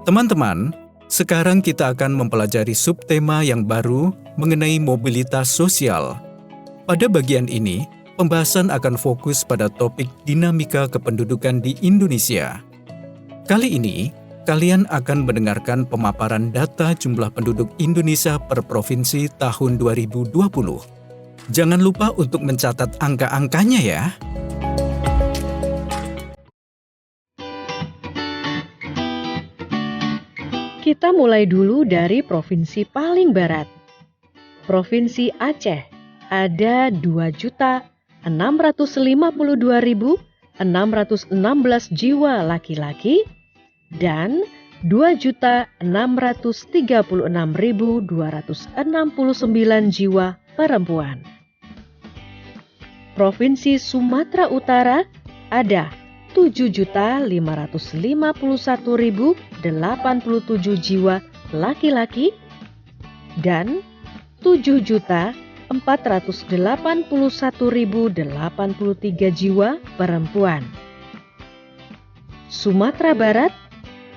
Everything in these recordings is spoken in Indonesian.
Teman-teman, sekarang kita akan mempelajari subtema yang baru mengenai mobilitas sosial. Pada bagian ini, pembahasan akan fokus pada topik dinamika kependudukan di Indonesia. Kali ini, kalian akan mendengarkan pemaparan data jumlah penduduk Indonesia per provinsi tahun 2020. Jangan lupa untuk mencatat angka-angkanya ya. Kita mulai dulu dari provinsi paling barat. Provinsi Aceh ada 2.652.616 jiwa laki-laki dan 2.636.269 jiwa perempuan. Provinsi Sumatera Utara ada 7.551.087 jiwa laki-laki dan 7.481.083 jiwa perempuan. Sumatera Barat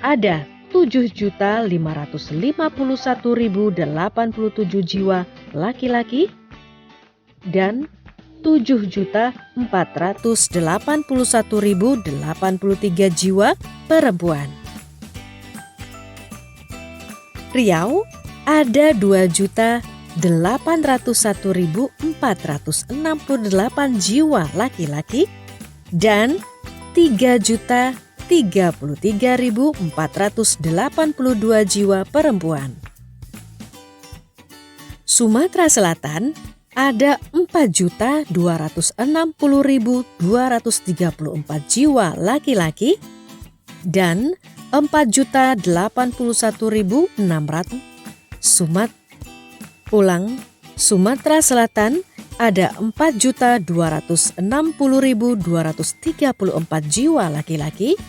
ada 7.551.087 jiwa laki-laki dan 7.481.083 jiwa perempuan. Riau ada 2.801.468 jiwa laki-laki dan 3.033.482 jiwa perempuan. Sumatera Selatan ada 4.260.234 jiwa laki-laki dan 4.081.600. Sumatera Selatan ada 4.260.234 jiwa laki-laki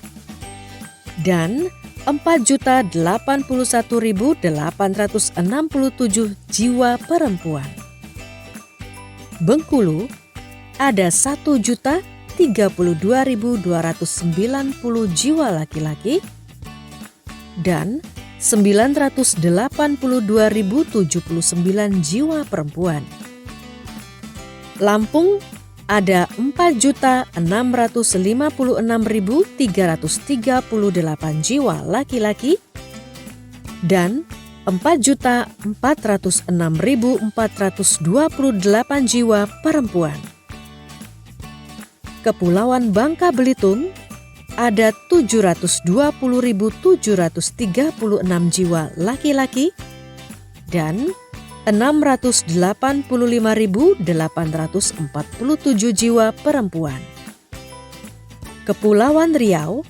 dan 4.081.867 jiwa perempuan. Bengkulu ada 1.032.290 jiwa laki-laki dan 982.079 jiwa perempuan. Lampung ada 4.656.338 jiwa laki-laki dan 4.406.428 jiwa perempuan. Kepulauan Bangka Belitung ada 720.736 jiwa laki-laki dan 685.847 jiwa perempuan. Kepulauan Riau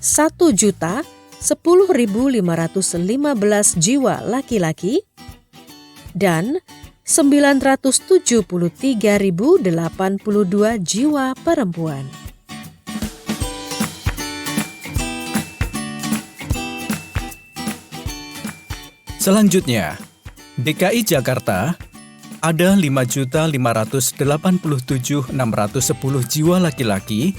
1.010.515 jiwa laki-laki dan 973.082 jiwa perempuan. Selanjutnya, DKI Jakarta ada 5.587.610 jiwa laki-laki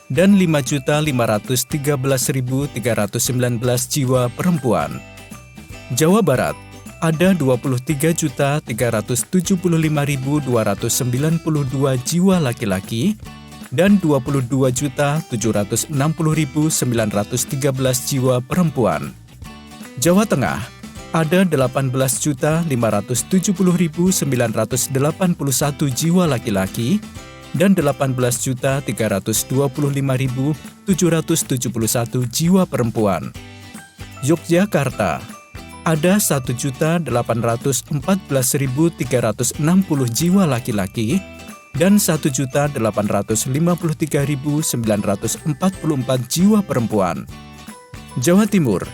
dan 5.513.319 jiwa perempuan. Jawa Barat ada 23.375.292 jiwa laki-laki dan 22.760.913 jiwa perempuan. Jawa Tengah ada 18.570.981 jiwa laki-laki dan 18.325.771 jiwa perempuan. Yogyakarta ada 1.814.360 jiwa laki-laki dan 1.853.944 jiwa perempuan. Jawa Timur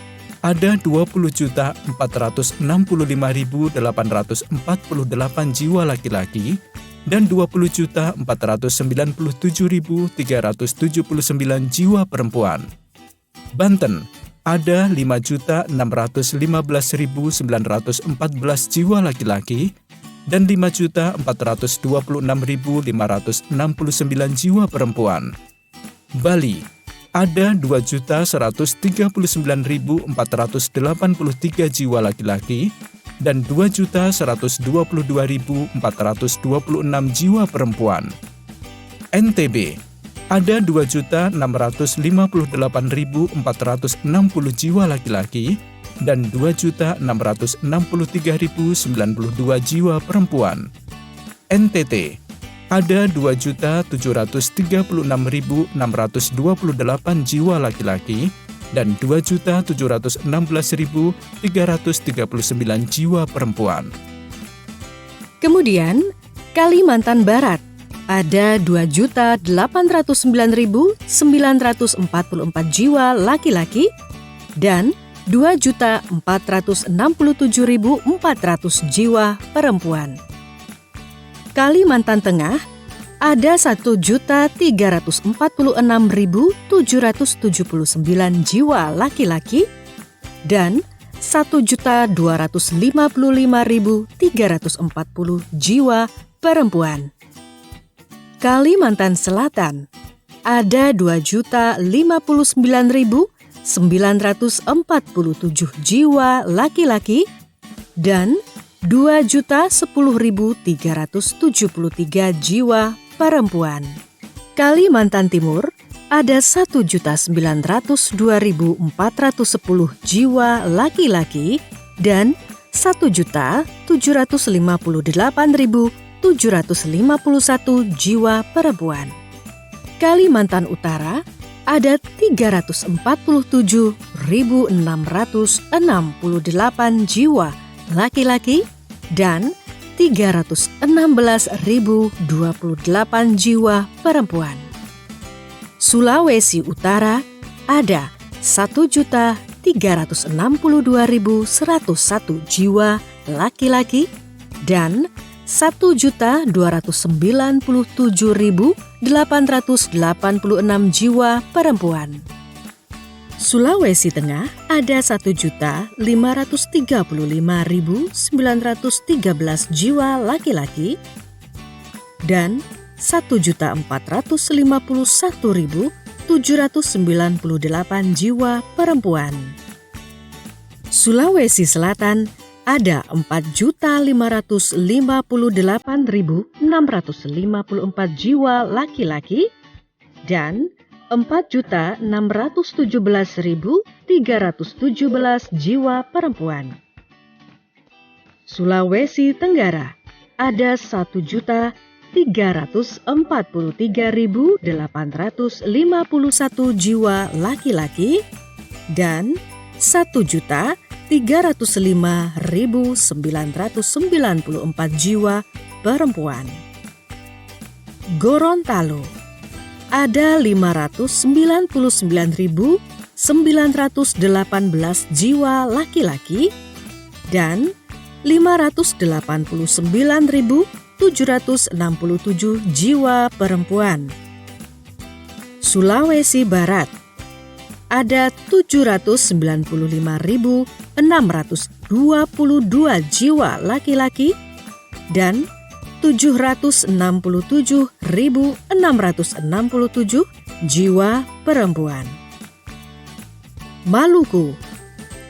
ada 20.465.848 jiwa laki-laki dan 20.497.379 jiwa perempuan. Banten ada 5.615.914 jiwa laki-laki dan 5.426.569 jiwa perempuan. Bali ada 2.139.483 jiwa laki-laki dan 2.122.426 jiwa perempuan. NTB ada 2.658.460 jiwa laki-laki dan 2.663.092 jiwa perempuan. NTT ada 2.736.628 jiwa laki-laki dan 2.716.339 jiwa perempuan. Kemudian, Kalimantan Barat ada 2.809.944 jiwa laki-laki dan 2.467.400 jiwa perempuan. Kalimantan Tengah ada 1.346.779 jiwa laki-laki dan 1.255.340 jiwa perempuan. Kalimantan Selatan ada 2.059.947 jiwa laki-laki dan 2.010.373 jiwa perempuan. Kalimantan Timur ada 1.902.410 jiwa laki-laki dan 1.758.751 jiwa perempuan. Kalimantan Utara ada 347.668 jiwa laki-laki dan 316.028 jiwa perempuan. Sulawesi Utara ada 1.362.101 jiwa laki-laki dan 1.297.886 jiwa perempuan. Sulawesi Tengah ada 1.535.913 jiwa laki-laki dan 1.451.798 jiwa perempuan. Sulawesi Selatan ada 4.558.654 jiwa laki-laki dan 4.617.317 jiwa perempuan. Sulawesi Tenggara ada 1.343.851 jiwa laki-laki dan 1.305.994 jiwa perempuan. Gorontalo ada 599.918 jiwa laki-laki dan 589.767 jiwa perempuan. Sulawesi Barat ada 795.622 jiwa laki-laki dan 767.667 jiwa perempuan. Maluku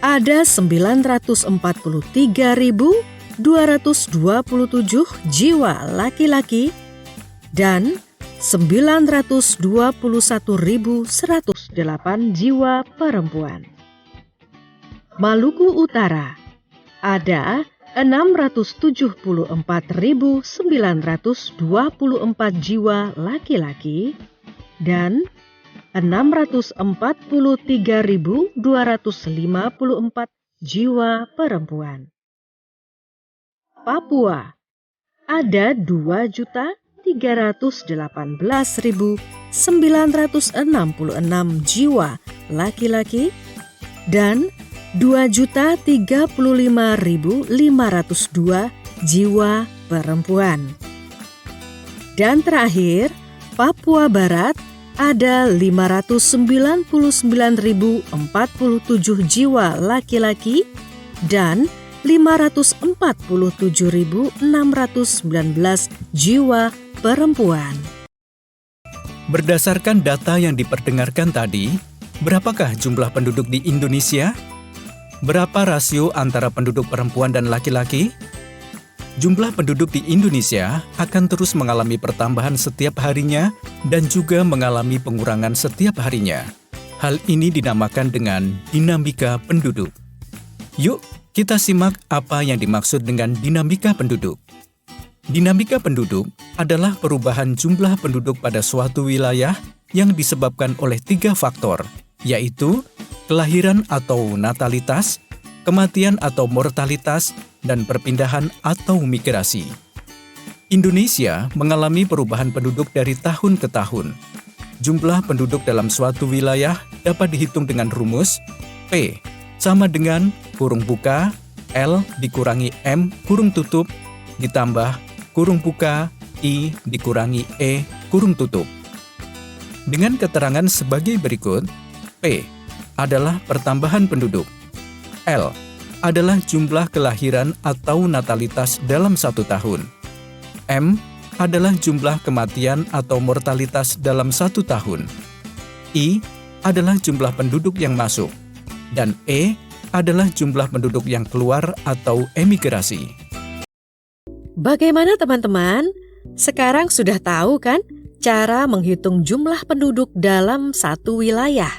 ada 943.227 jiwa laki-laki dan 921.108 jiwa perempuan. Maluku Utara ada 674.924 jiwa laki-laki dan 643.254 jiwa perempuan. Papua ada 2.318.966 jiwa laki-laki dan 2.035.502 jiwa perempuan. Dan terakhir, Papua Barat ada 599.047 jiwa laki-laki dan 547.619 jiwa perempuan. Berdasarkan data yang diperdengarkan tadi, berapakah jumlah penduduk di Indonesia? Berapa rasio antara penduduk perempuan dan laki-laki? Jumlah penduduk di Indonesia akan terus mengalami pertambahan setiap harinya dan juga mengalami pengurangan setiap harinya. Hal ini dinamakan dengan dinamika penduduk. Yuk, kita simak apa yang dimaksud dengan dinamika penduduk. Dinamika penduduk adalah perubahan jumlah penduduk pada suatu wilayah yang disebabkan oleh 3 faktor, yaitu kelahiran atau natalitas, kematian atau mortalitas, dan perpindahan atau migrasi. Indonesia mengalami perubahan penduduk dari tahun ke tahun. Jumlah penduduk dalam suatu wilayah dapat dihitung dengan rumus P sama dengan kurung buka L dikurangi M kurung tutup ditambah kurung buka I dikurangi E kurung tutup. Dengan keterangan sebagai berikut, P adalah pertambahan penduduk, L adalah jumlah kelahiran atau natalitas dalam 1 tahun, M adalah jumlah kematian atau mortalitas dalam 1 tahun, I adalah jumlah penduduk yang masuk, dan E adalah jumlah penduduk yang keluar atau emigrasi. Bagaimana teman-teman? Sekarang sudah tahu kan cara menghitung jumlah penduduk dalam satu wilayah?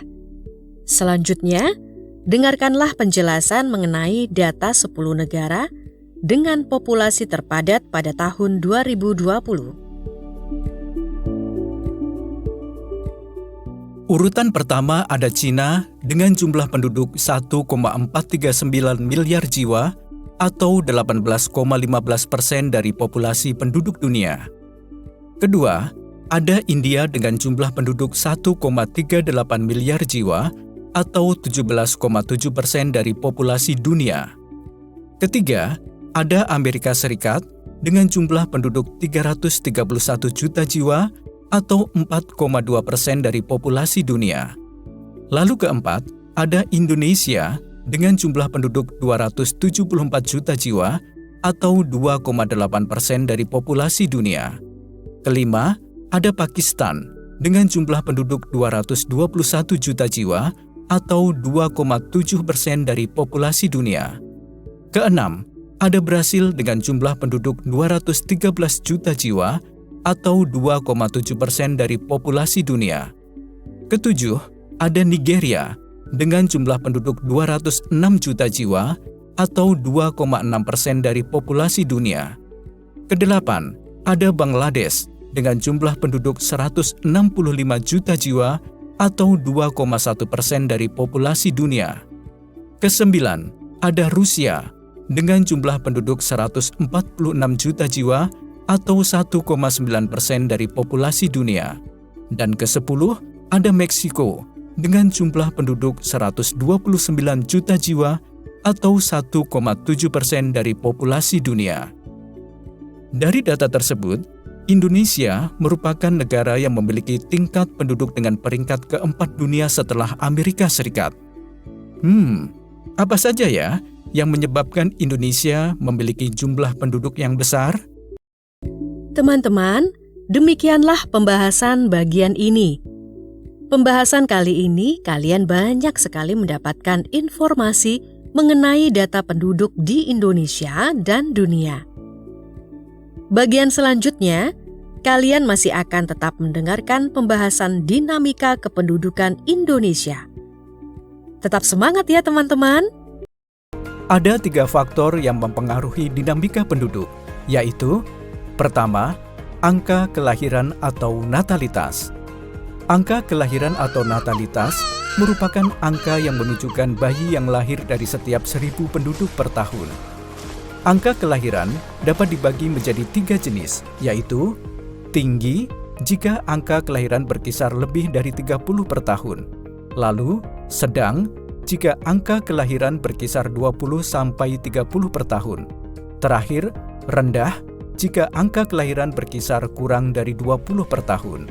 Selanjutnya, dengarkanlah penjelasan mengenai data 10 negara dengan populasi terpadat pada tahun 2020. Urutan pertama ada Cina dengan jumlah penduduk 1,439 miliar jiwa atau 18,15% dari populasi penduduk dunia. Kedua, ada India dengan jumlah penduduk 1,38 miliar jiwa atau 17,7% dari populasi dunia. Ketiga, ada Amerika Serikat dengan jumlah penduduk 331 juta jiwa atau 4,2% dari populasi dunia. Lalu keempat, ada Indonesia dengan jumlah penduduk 274 juta jiwa atau 2,8% dari populasi dunia. Kelima, ada Pakistan dengan jumlah penduduk 221 juta jiwa atau 2,7% dari populasi dunia. Keenam, ada Brasil dengan jumlah penduduk 213 juta jiwa atau 2,7% dari populasi dunia. Ketujuh, ada Nigeria dengan jumlah penduduk 206 juta jiwa atau 2,6% dari populasi dunia. Kedelapan, ada Bangladesh dengan jumlah penduduk 165 juta jiwa atau 2,1% dari populasi dunia. Kesembilan, ada Rusia dengan jumlah penduduk 146 juta jiwa atau 1,9% dari populasi dunia. Dan ke-10, ada Meksiko dengan jumlah penduduk 129 juta jiwa atau 1,7% dari populasi dunia. Dari data tersebut, Indonesia merupakan negara yang memiliki tingkat penduduk dengan peringkat keempat dunia setelah Amerika Serikat. Apa saja ya yang menyebabkan Indonesia memiliki jumlah penduduk yang besar? Teman-teman, demikianlah pembahasan bagian ini. Pembahasan kali ini kalian banyak sekali mendapatkan informasi mengenai data penduduk di Indonesia dan dunia. Bagian selanjutnya, kalian masih akan tetap mendengarkan pembahasan dinamika kependudukan Indonesia. Tetap semangat ya teman-teman. Ada 3 faktor yang mempengaruhi dinamika penduduk, yaitu pertama, angka kelahiran atau natalitas. Angka kelahiran atau natalitas merupakan angka yang menunjukkan bayi yang lahir dari setiap 1.000 penduduk per tahun. Angka kelahiran dapat dibagi menjadi 3 jenis, yaitu tinggi jika angka kelahiran berkisar lebih dari 30 per tahun, lalu sedang jika angka kelahiran berkisar 20 sampai 30 per tahun, terakhir rendah jika angka kelahiran berkisar kurang dari 20 per tahun.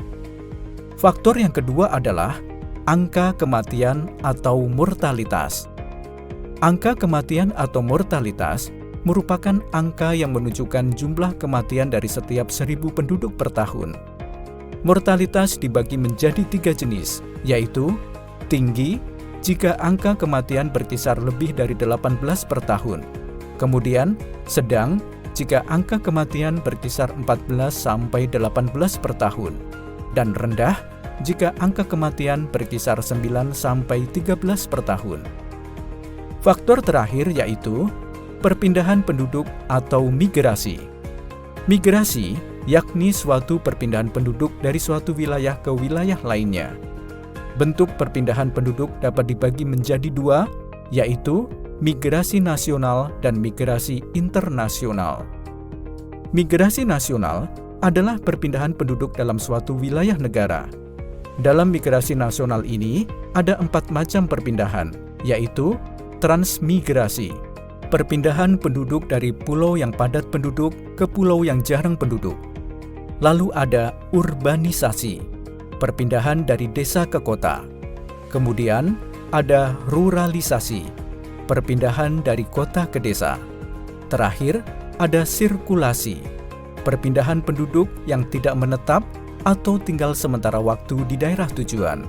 Faktor yang kedua adalah angka kematian atau mortalitas. Angka kematian atau mortalitas merupakan angka yang menunjukkan jumlah kematian dari setiap 1.000 penduduk per tahun. Mortalitas dibagi menjadi 3 jenis, yaitu tinggi jika angka kematian berkisar lebih dari 18 per tahun. Kemudian sedang jika angka kematian berkisar 14 sampai 18 per tahun. Dan rendah jika angka kematian berkisar 9 sampai 13 per tahun. Faktor terakhir yaitu perpindahan penduduk atau migrasi. Migrasi yakni suatu perpindahan penduduk dari suatu wilayah ke wilayah lainnya. Bentuk perpindahan penduduk dapat dibagi menjadi 2, yaitu migrasi nasional dan migrasi internasional. Migrasi nasional adalah perpindahan penduduk dalam suatu wilayah negara. Dalam migrasi nasional ini, ada 4 macam perpindahan, yaitu transmigrasi, perpindahan penduduk dari pulau yang padat penduduk ke pulau yang jarang penduduk. Lalu ada urbanisasi, perpindahan dari desa ke kota. Kemudian ada ruralisasi, perpindahan dari kota ke desa. Terakhir, ada sirkulasi, perpindahan penduduk yang tidak menetap atau tinggal sementara waktu di daerah tujuan.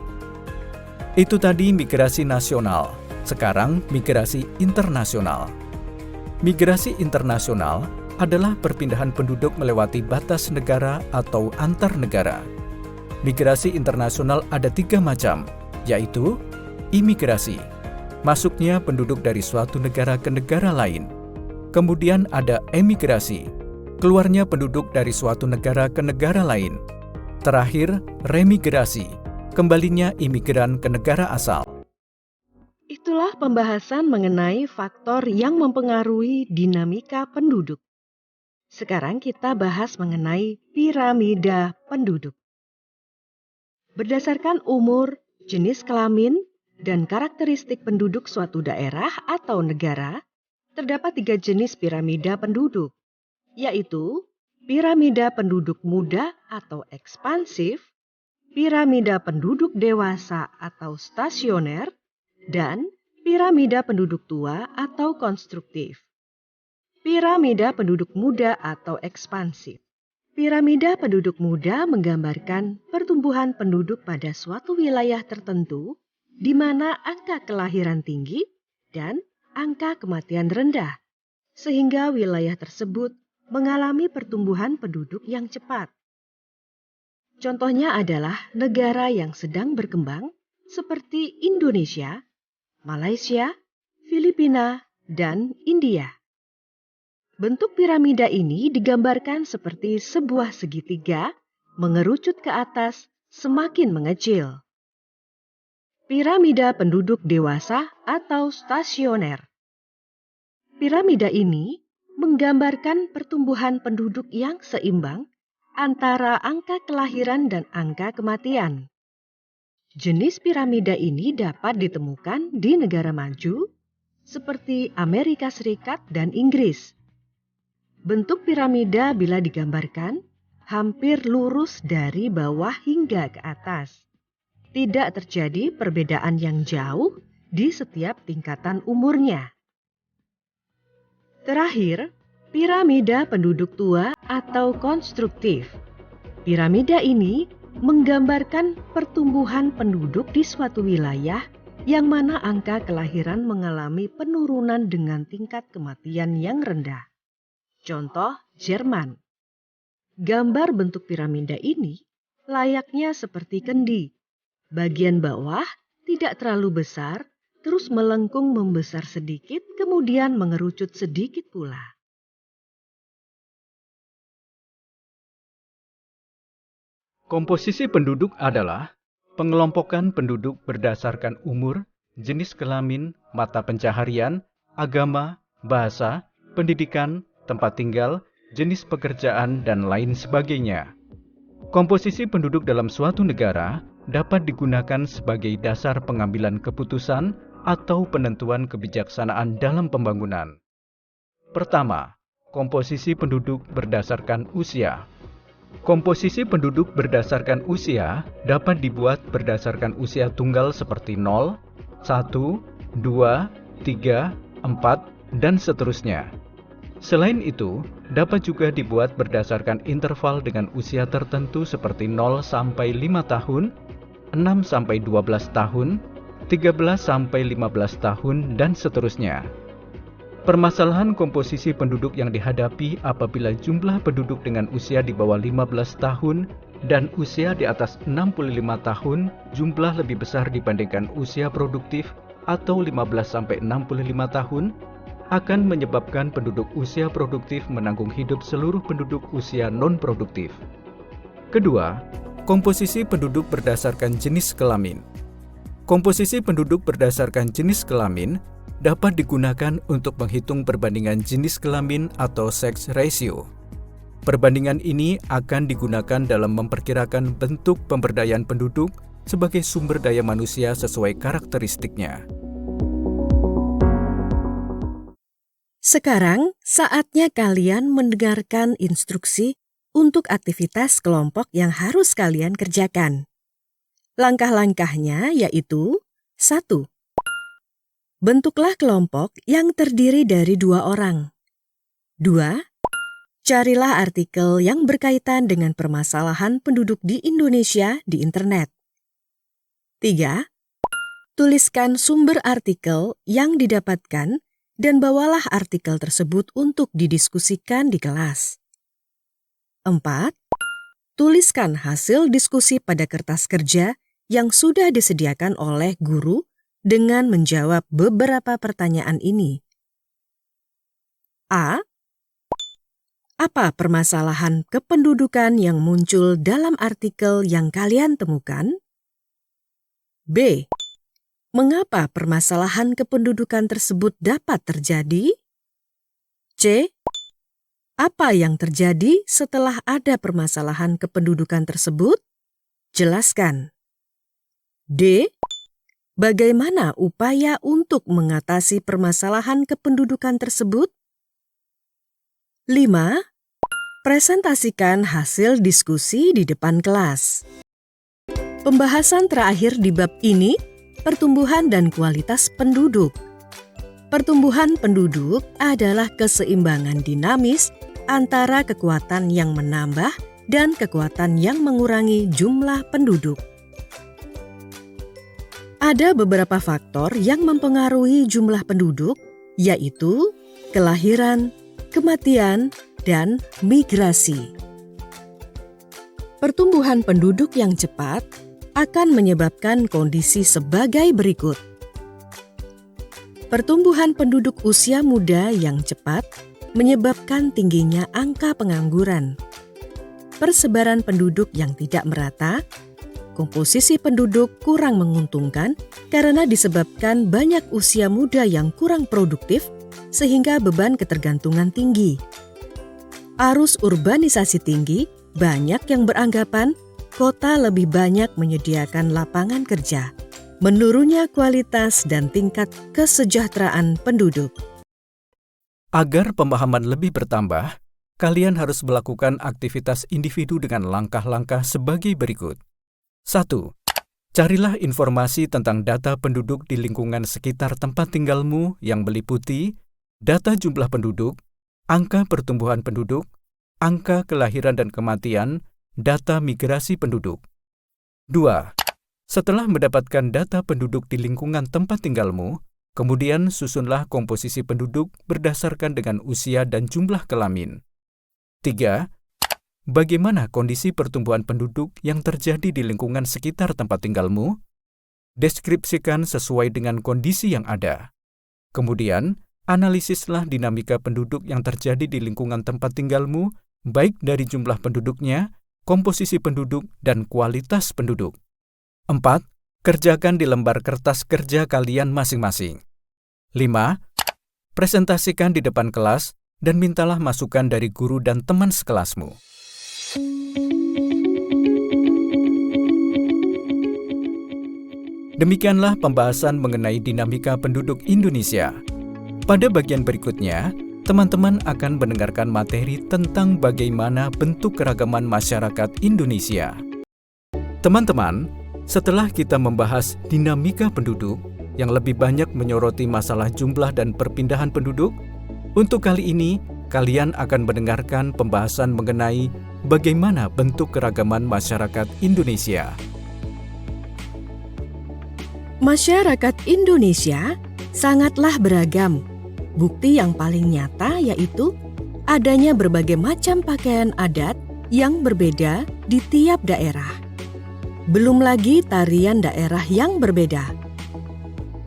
Itu tadi migrasi nasional, sekarang migrasi internasional. Migrasi internasional adalah perpindahan penduduk melewati batas negara atau antar negara. Migrasi internasional ada 3 macam, yaitu imigrasi, masuknya penduduk dari suatu negara ke negara lain. Kemudian ada emigrasi, keluarnya penduduk dari suatu negara ke negara lain. Terakhir, remigrasi, kembalinya imigran ke negara asal. Itulah pembahasan mengenai faktor yang mempengaruhi dinamika penduduk. Sekarang kita bahas mengenai piramida penduduk. Berdasarkan umur, jenis kelamin, dan karakteristik penduduk suatu daerah atau negara, terdapat 3 jenis piramida penduduk, yaitu piramida penduduk muda atau ekspansif, piramida penduduk dewasa atau stasioner, dan piramida penduduk tua atau konstruktif. Piramida penduduk muda atau ekspansif. Piramida penduduk muda menggambarkan pertumbuhan penduduk pada suatu wilayah tertentu di mana angka kelahiran tinggi dan angka kematian rendah, sehingga wilayah tersebut mengalami pertumbuhan penduduk yang cepat. Contohnya adalah negara yang sedang berkembang seperti Indonesia, Malaysia, Filipina, dan India. Bentuk piramida ini digambarkan seperti sebuah segitiga mengerucut ke atas semakin mengecil. Piramida penduduk dewasa atau stasioner. Piramida ini menggambarkan pertumbuhan penduduk yang seimbang antara angka kelahiran dan angka kematian. Jenis piramida ini dapat ditemukan di negara maju seperti Amerika Serikat dan Inggris. Bentuk piramida bila digambarkan hampir lurus dari bawah hingga ke atas. Tidak terjadi perbedaan yang jauh di setiap tingkatan umurnya. Terakhir, piramida penduduk tua atau konstruktif. Piramida ini menggambarkan pertumbuhan penduduk di suatu wilayah yang mana angka kelahiran mengalami penurunan dengan tingkat kematian yang rendah. Contoh Jerman. Gambar bentuk piramida ini layaknya seperti kendi. Bagian bawah tidak terlalu besar, terus melengkung membesar sedikit, kemudian mengerucut sedikit pula. Komposisi penduduk adalah pengelompokan penduduk berdasarkan umur, jenis kelamin, mata pencaharian, agama, bahasa, pendidikan, tempat tinggal, jenis pekerjaan, dan lain sebagainya. Komposisi penduduk dalam suatu negara dapat digunakan sebagai dasar pengambilan keputusan atau penentuan kebijaksanaan dalam pembangunan. Pertama, komposisi penduduk berdasarkan usia. Komposisi penduduk berdasarkan usia dapat dibuat berdasarkan usia tunggal seperti 0, 1, 2, 3, 4, dan seterusnya. Selain itu, dapat juga dibuat berdasarkan interval dengan usia tertentu seperti 0 sampai 5 tahun, 6 sampai 12 tahun, 13 sampai 15 tahun, dan seterusnya. Permasalahan komposisi penduduk yang dihadapi apabila jumlah penduduk dengan usia di bawah 15 tahun dan usia di atas 65 tahun jumlah lebih besar dibandingkan usia produktif atau 15 sampai 65 tahun akan menyebabkan penduduk usia produktif menanggung hidup seluruh penduduk usia non-produktif. Kedua, komposisi penduduk berdasarkan jenis kelamin. Komposisi penduduk berdasarkan jenis kelamin dapat digunakan untuk menghitung perbandingan jenis kelamin atau sex ratio. Perbandingan ini akan digunakan dalam memperkirakan bentuk pemberdayaan penduduk sebagai sumber daya manusia sesuai karakteristiknya. Sekarang, saatnya kalian mendengarkan instruksi untuk aktivitas kelompok yang harus kalian kerjakan. Langkah-langkahnya yaitu 1. Bentuklah kelompok yang terdiri dari 2 orang. 2. Carilah artikel yang berkaitan dengan permasalahan penduduk di Indonesia di internet. 3. Tuliskan sumber artikel yang didapatkan dan bawalah artikel tersebut untuk didiskusikan di kelas. 4. Tuliskan hasil diskusi pada kertas kerja yang sudah disediakan oleh guru dengan menjawab beberapa pertanyaan ini. A. Apa permasalahan kependudukan yang muncul dalam artikel yang kalian temukan? B. Mengapa permasalahan kependudukan tersebut dapat terjadi? C. Apa yang terjadi setelah ada permasalahan kependudukan tersebut? Jelaskan. D. Bagaimana upaya untuk mengatasi permasalahan kependudukan tersebut? 5. Presentasikan hasil diskusi di depan kelas. Pembahasan terakhir di bab ini, pertumbuhan dan kualitas penduduk. Pertumbuhan penduduk adalah keseimbangan dinamis antara kekuatan yang menambah dan kekuatan yang mengurangi jumlah penduduk. Ada beberapa faktor yang mempengaruhi jumlah penduduk, yaitu kelahiran, kematian, dan migrasi. Pertumbuhan penduduk yang cepat akan menyebabkan kondisi sebagai berikut. Pertumbuhan penduduk usia muda yang cepat menyebabkan tingginya angka pengangguran. Persebaran penduduk yang tidak merata, komposisi penduduk kurang menguntungkan karena disebabkan banyak usia muda yang kurang produktif sehingga beban ketergantungan tinggi. Arus urbanisasi tinggi, banyak yang beranggapan kota lebih banyak menyediakan lapangan kerja. Menurunnya kualitas dan tingkat kesejahteraan penduduk. Agar pemahaman lebih bertambah, kalian harus melakukan aktivitas individu dengan langkah-langkah sebagai berikut. 1. Carilah informasi tentang data penduduk di lingkungan sekitar tempat tinggalmu yang meliputi data jumlah penduduk, angka pertumbuhan penduduk, angka kelahiran dan kematian, data migrasi penduduk. 2. Setelah mendapatkan data penduduk di lingkungan tempat tinggalmu, kemudian susunlah komposisi penduduk berdasarkan dengan usia dan jumlah kelamin. 3. Bagaimana kondisi pertumbuhan penduduk yang terjadi di lingkungan sekitar tempat tinggalmu? Deskripsikan sesuai dengan kondisi yang ada. Kemudian, analisislah dinamika penduduk yang terjadi di lingkungan tempat tinggalmu, baik dari jumlah penduduknya, komposisi penduduk, dan kualitas penduduk. 4. Kerjakan di lembar kertas kerja kalian masing-masing. 5. Presentasikan di depan kelas dan mintalah masukan dari guru dan teman sekelasmu. Demikianlah pembahasan mengenai dinamika penduduk Indonesia. Pada bagian berikutnya, teman-teman akan mendengarkan materi tentang bagaimana bentuk keragaman masyarakat Indonesia. Teman-teman, setelah kita membahas dinamika penduduk yang lebih banyak menyoroti masalah jumlah dan perpindahan penduduk, untuk kali ini kalian akan mendengarkan pembahasan mengenai bagaimana bentuk keragaman masyarakat Indonesia. Masyarakat Indonesia sangatlah beragam. Bukti yang paling nyata yaitu adanya berbagai macam pakaian adat yang berbeda di tiap daerah. Belum lagi tarian daerah yang berbeda.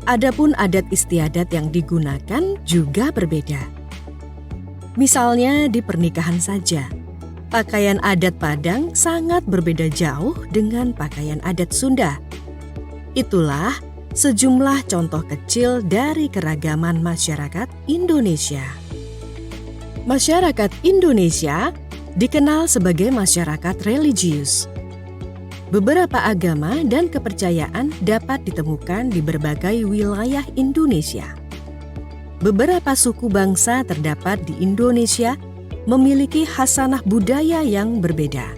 Adapun adat istiadat yang digunakan juga berbeda. Misalnya di pernikahan saja, pakaian adat Padang sangat berbeda jauh dengan pakaian adat Sunda. Itulah sejumlah contoh kecil dari keragaman masyarakat Indonesia. Masyarakat Indonesia dikenal sebagai masyarakat religius. Beberapa agama dan kepercayaan dapat ditemukan di berbagai wilayah Indonesia. Beberapa suku bangsa terdapat di Indonesia memiliki khasanah budaya yang berbeda.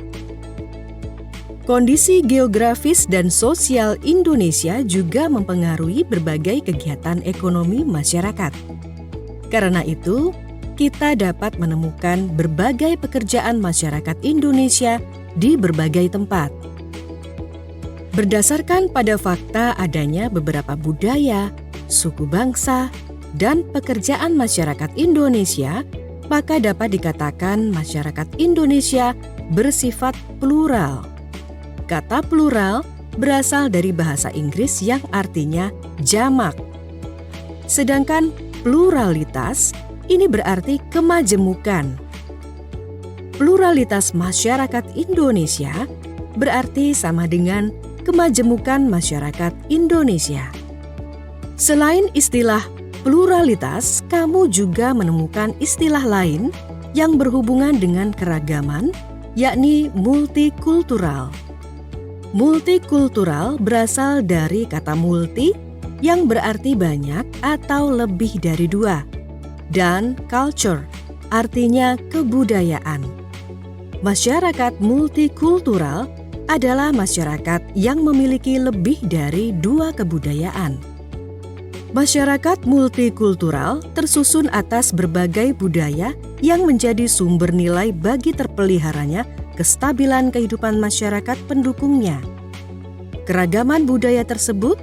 Kondisi geografis dan sosial Indonesia juga mempengaruhi berbagai kegiatan ekonomi masyarakat. Karena itu, kita dapat menemukan berbagai pekerjaan masyarakat Indonesia di berbagai tempat. Berdasarkan pada fakta adanya beberapa budaya, suku bangsa, dan pekerjaan masyarakat Indonesia, maka dapat dikatakan masyarakat Indonesia bersifat plural. Kata plural berasal dari bahasa Inggris yang artinya jamak. Sedangkan pluralitas ini berarti kemajemukan. Pluralitas masyarakat Indonesia berarti sama dengan kemajemukan masyarakat Indonesia. Selain istilah pluralitas, kamu juga menemukan istilah lain yang berhubungan dengan keragaman, yakni multikultural. Multikultural berasal dari kata multi yang berarti banyak atau lebih dari dua, dan culture artinya kebudayaan. Masyarakat multikultural adalah masyarakat yang memiliki lebih dari dua kebudayaan. Masyarakat multikultural tersusun atas berbagai budaya yang menjadi sumber nilai bagi terpeliharanya kestabilan kehidupan masyarakat pendukungnya. Keragaman budaya tersebut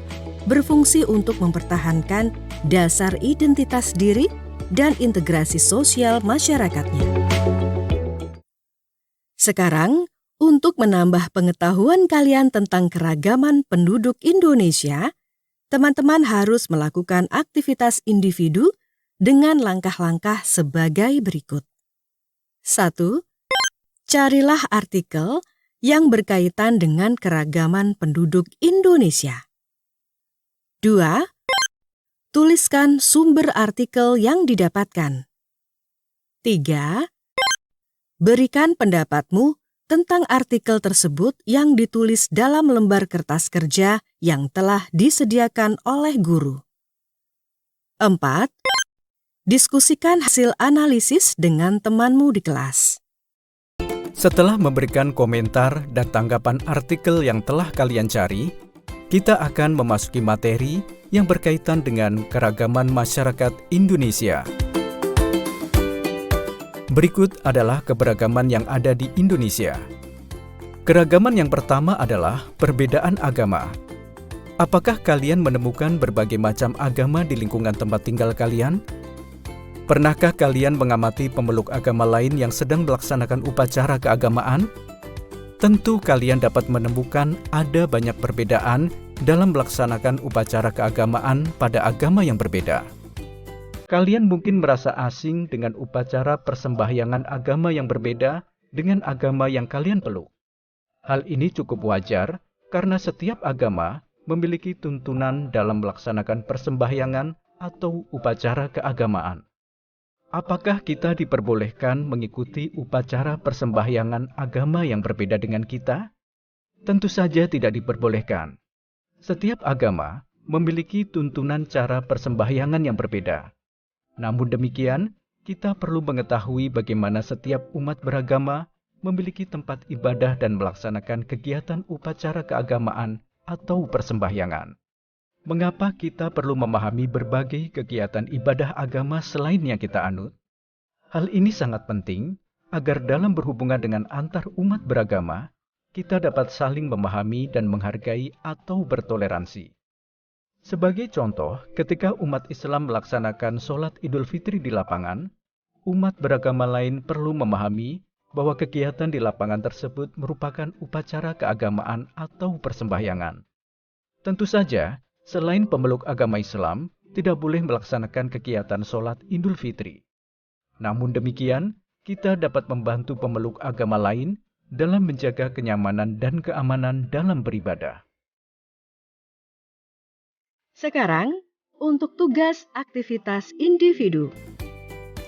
berfungsi untuk mempertahankan dasar identitas diri dan integrasi sosial masyarakatnya. Sekarang, untuk menambah pengetahuan kalian tentang keragaman penduduk Indonesia, teman-teman harus melakukan aktivitas individu dengan langkah-langkah sebagai berikut. 1. Carilah artikel yang berkaitan dengan keragaman penduduk Indonesia. 2. Tuliskan sumber artikel yang didapatkan. 3. Berikan pendapatmu tentang artikel tersebut yang ditulis dalam lembar kertas kerja yang telah disediakan oleh guru. 4. Diskusikan hasil analisis dengan temanmu di kelas. Setelah memberikan komentar dan tanggapan artikel yang telah kalian cari, kita akan memasuki materi yang berkaitan dengan keragaman masyarakat Indonesia. Berikut adalah keberagaman yang ada di Indonesia. Keragaman yang pertama adalah perbedaan agama. Apakah kalian menemukan berbagai macam agama di lingkungan tempat tinggal kalian? Pernahkah kalian mengamati pemeluk agama lain yang sedang melaksanakan upacara keagamaan? Tentu kalian dapat menemukan ada banyak perbedaan dalam melaksanakan upacara keagamaan pada agama yang berbeda. Kalian mungkin merasa asing dengan upacara persembahyangan agama yang berbeda dengan agama yang kalian peluk. Hal ini cukup wajar karena setiap agama memiliki tuntunan dalam melaksanakan persembahyangan atau upacara keagamaan. Apakah kita diperbolehkan mengikuti upacara persembahyangan agama yang berbeda dengan kita? Tentu saja tidak diperbolehkan. Setiap agama memiliki tuntunan cara persembahyangan yang berbeda. Namun demikian, kita perlu mengetahui bagaimana setiap umat beragama memiliki tempat ibadah dan melaksanakan kegiatan upacara keagamaan atau persembahyangan. Mengapa kita perlu memahami berbagai kegiatan ibadah agama selain yang kita anut? Hal ini sangat penting agar dalam berhubungan dengan antar umat beragama, kita dapat saling memahami dan menghargai atau bertoleransi. Sebagai contoh, ketika umat Islam melaksanakan sholat Idul Fitri di lapangan, umat beragama lain perlu memahami bahwa kegiatan di lapangan tersebut merupakan upacara keagamaan atau persembahyangan. Tentu saja, selain pemeluk agama Islam, tidak boleh melaksanakan kegiatan sholat Idul Fitri. Namun demikian, kita dapat membantu pemeluk agama lain dalam menjaga kenyamanan dan keamanan dalam beribadah. Sekarang, untuk tugas aktivitas individu.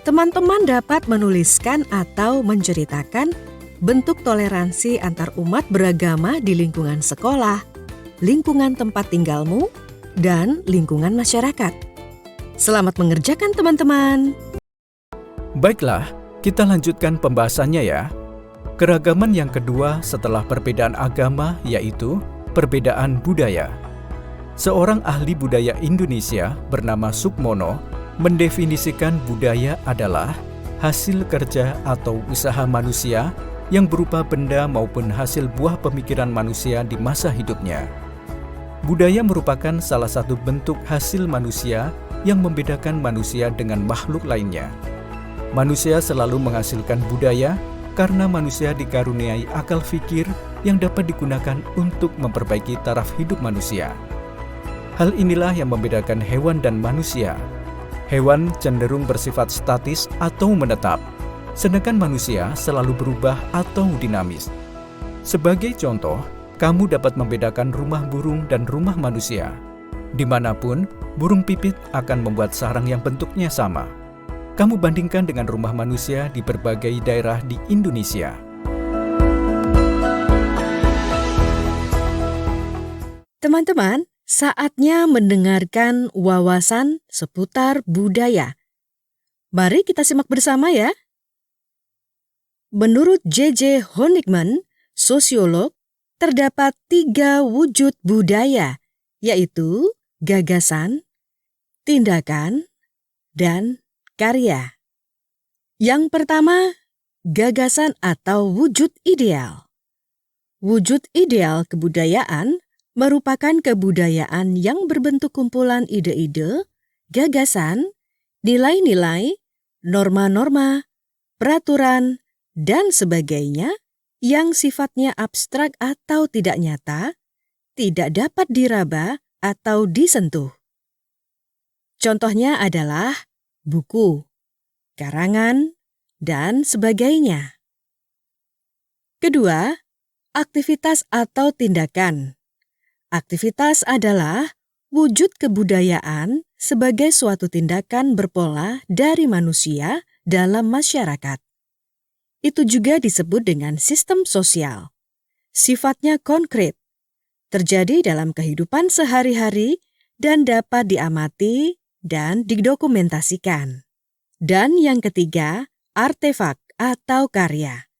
Teman-teman dapat menuliskan atau menceritakan bentuk toleransi antar umat beragama di lingkungan sekolah, lingkungan tempat tinggalmu, dan lingkungan masyarakat. Selamat mengerjakan teman-teman. Baiklah, kita lanjutkan pembahasannya ya. Keragaman yang kedua setelah perbedaan agama yaitu perbedaan budaya. Seorang ahli budaya Indonesia bernama Sukmono mendefinisikan budaya adalah hasil kerja atau usaha manusia yang berupa benda maupun hasil buah pemikiran manusia di masa hidupnya. Budaya merupakan salah satu bentuk hasil manusia yang membedakan manusia dengan makhluk lainnya. Manusia selalu menghasilkan budaya karena manusia dikaruniai akal fikir yang dapat digunakan untuk memperbaiki taraf hidup manusia. Hal inilah yang membedakan hewan dan manusia. Hewan cenderung bersifat statis atau menetap, sedangkan manusia selalu berubah atau dinamis. Sebagai contoh, kamu dapat membedakan rumah burung dan rumah manusia. Dimanapun, burung pipit akan membuat sarang yang bentuknya sama. Kamu bandingkan dengan rumah manusia di berbagai daerah di Indonesia. Teman-teman, saatnya mendengarkan wawasan seputar budaya. Mari kita simak bersama ya. Menurut J.J. Honigman, sosiolog, terdapat 3 wujud budaya, yaitu gagasan, tindakan, dan karya. Yang pertama, gagasan atau wujud ideal. Wujud ideal kebudayaan merupakan kebudayaan yang berbentuk kumpulan ide-ide, gagasan, nilai-nilai, norma-norma, peraturan, dan sebagainya yang sifatnya abstrak atau tidak nyata, tidak dapat diraba atau disentuh. Contohnya adalah buku, karangan, dan sebagainya. Kedua, aktivitas atau tindakan. Aktivitas adalah wujud kebudayaan sebagai suatu tindakan berpola dari manusia dalam masyarakat. Itu juga disebut dengan sistem sosial. Sifatnya konkret, terjadi dalam kehidupan sehari-hari dan dapat diamati dan didokumentasikan. Dan yang ketiga, artefak atau karya.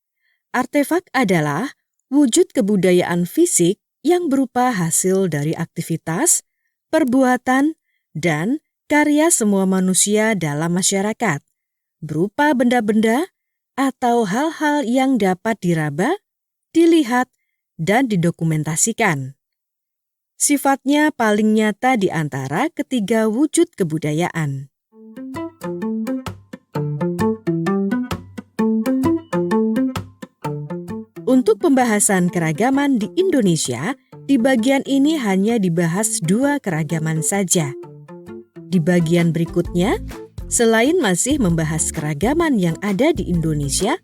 Artefak adalah wujud kebudayaan fisik yang berupa hasil dari aktivitas, perbuatan, dan karya semua manusia dalam masyarakat, berupa benda-benda atau hal-hal yang dapat diraba, dilihat, dan didokumentasikan. Sifatnya paling nyata di antara ketiga wujud kebudayaan. Untuk pembahasan keragaman di Indonesia, di bagian ini hanya dibahas 2 keragaman saja. Di bagian berikutnya, selain masih membahas keragaman yang ada di Indonesia,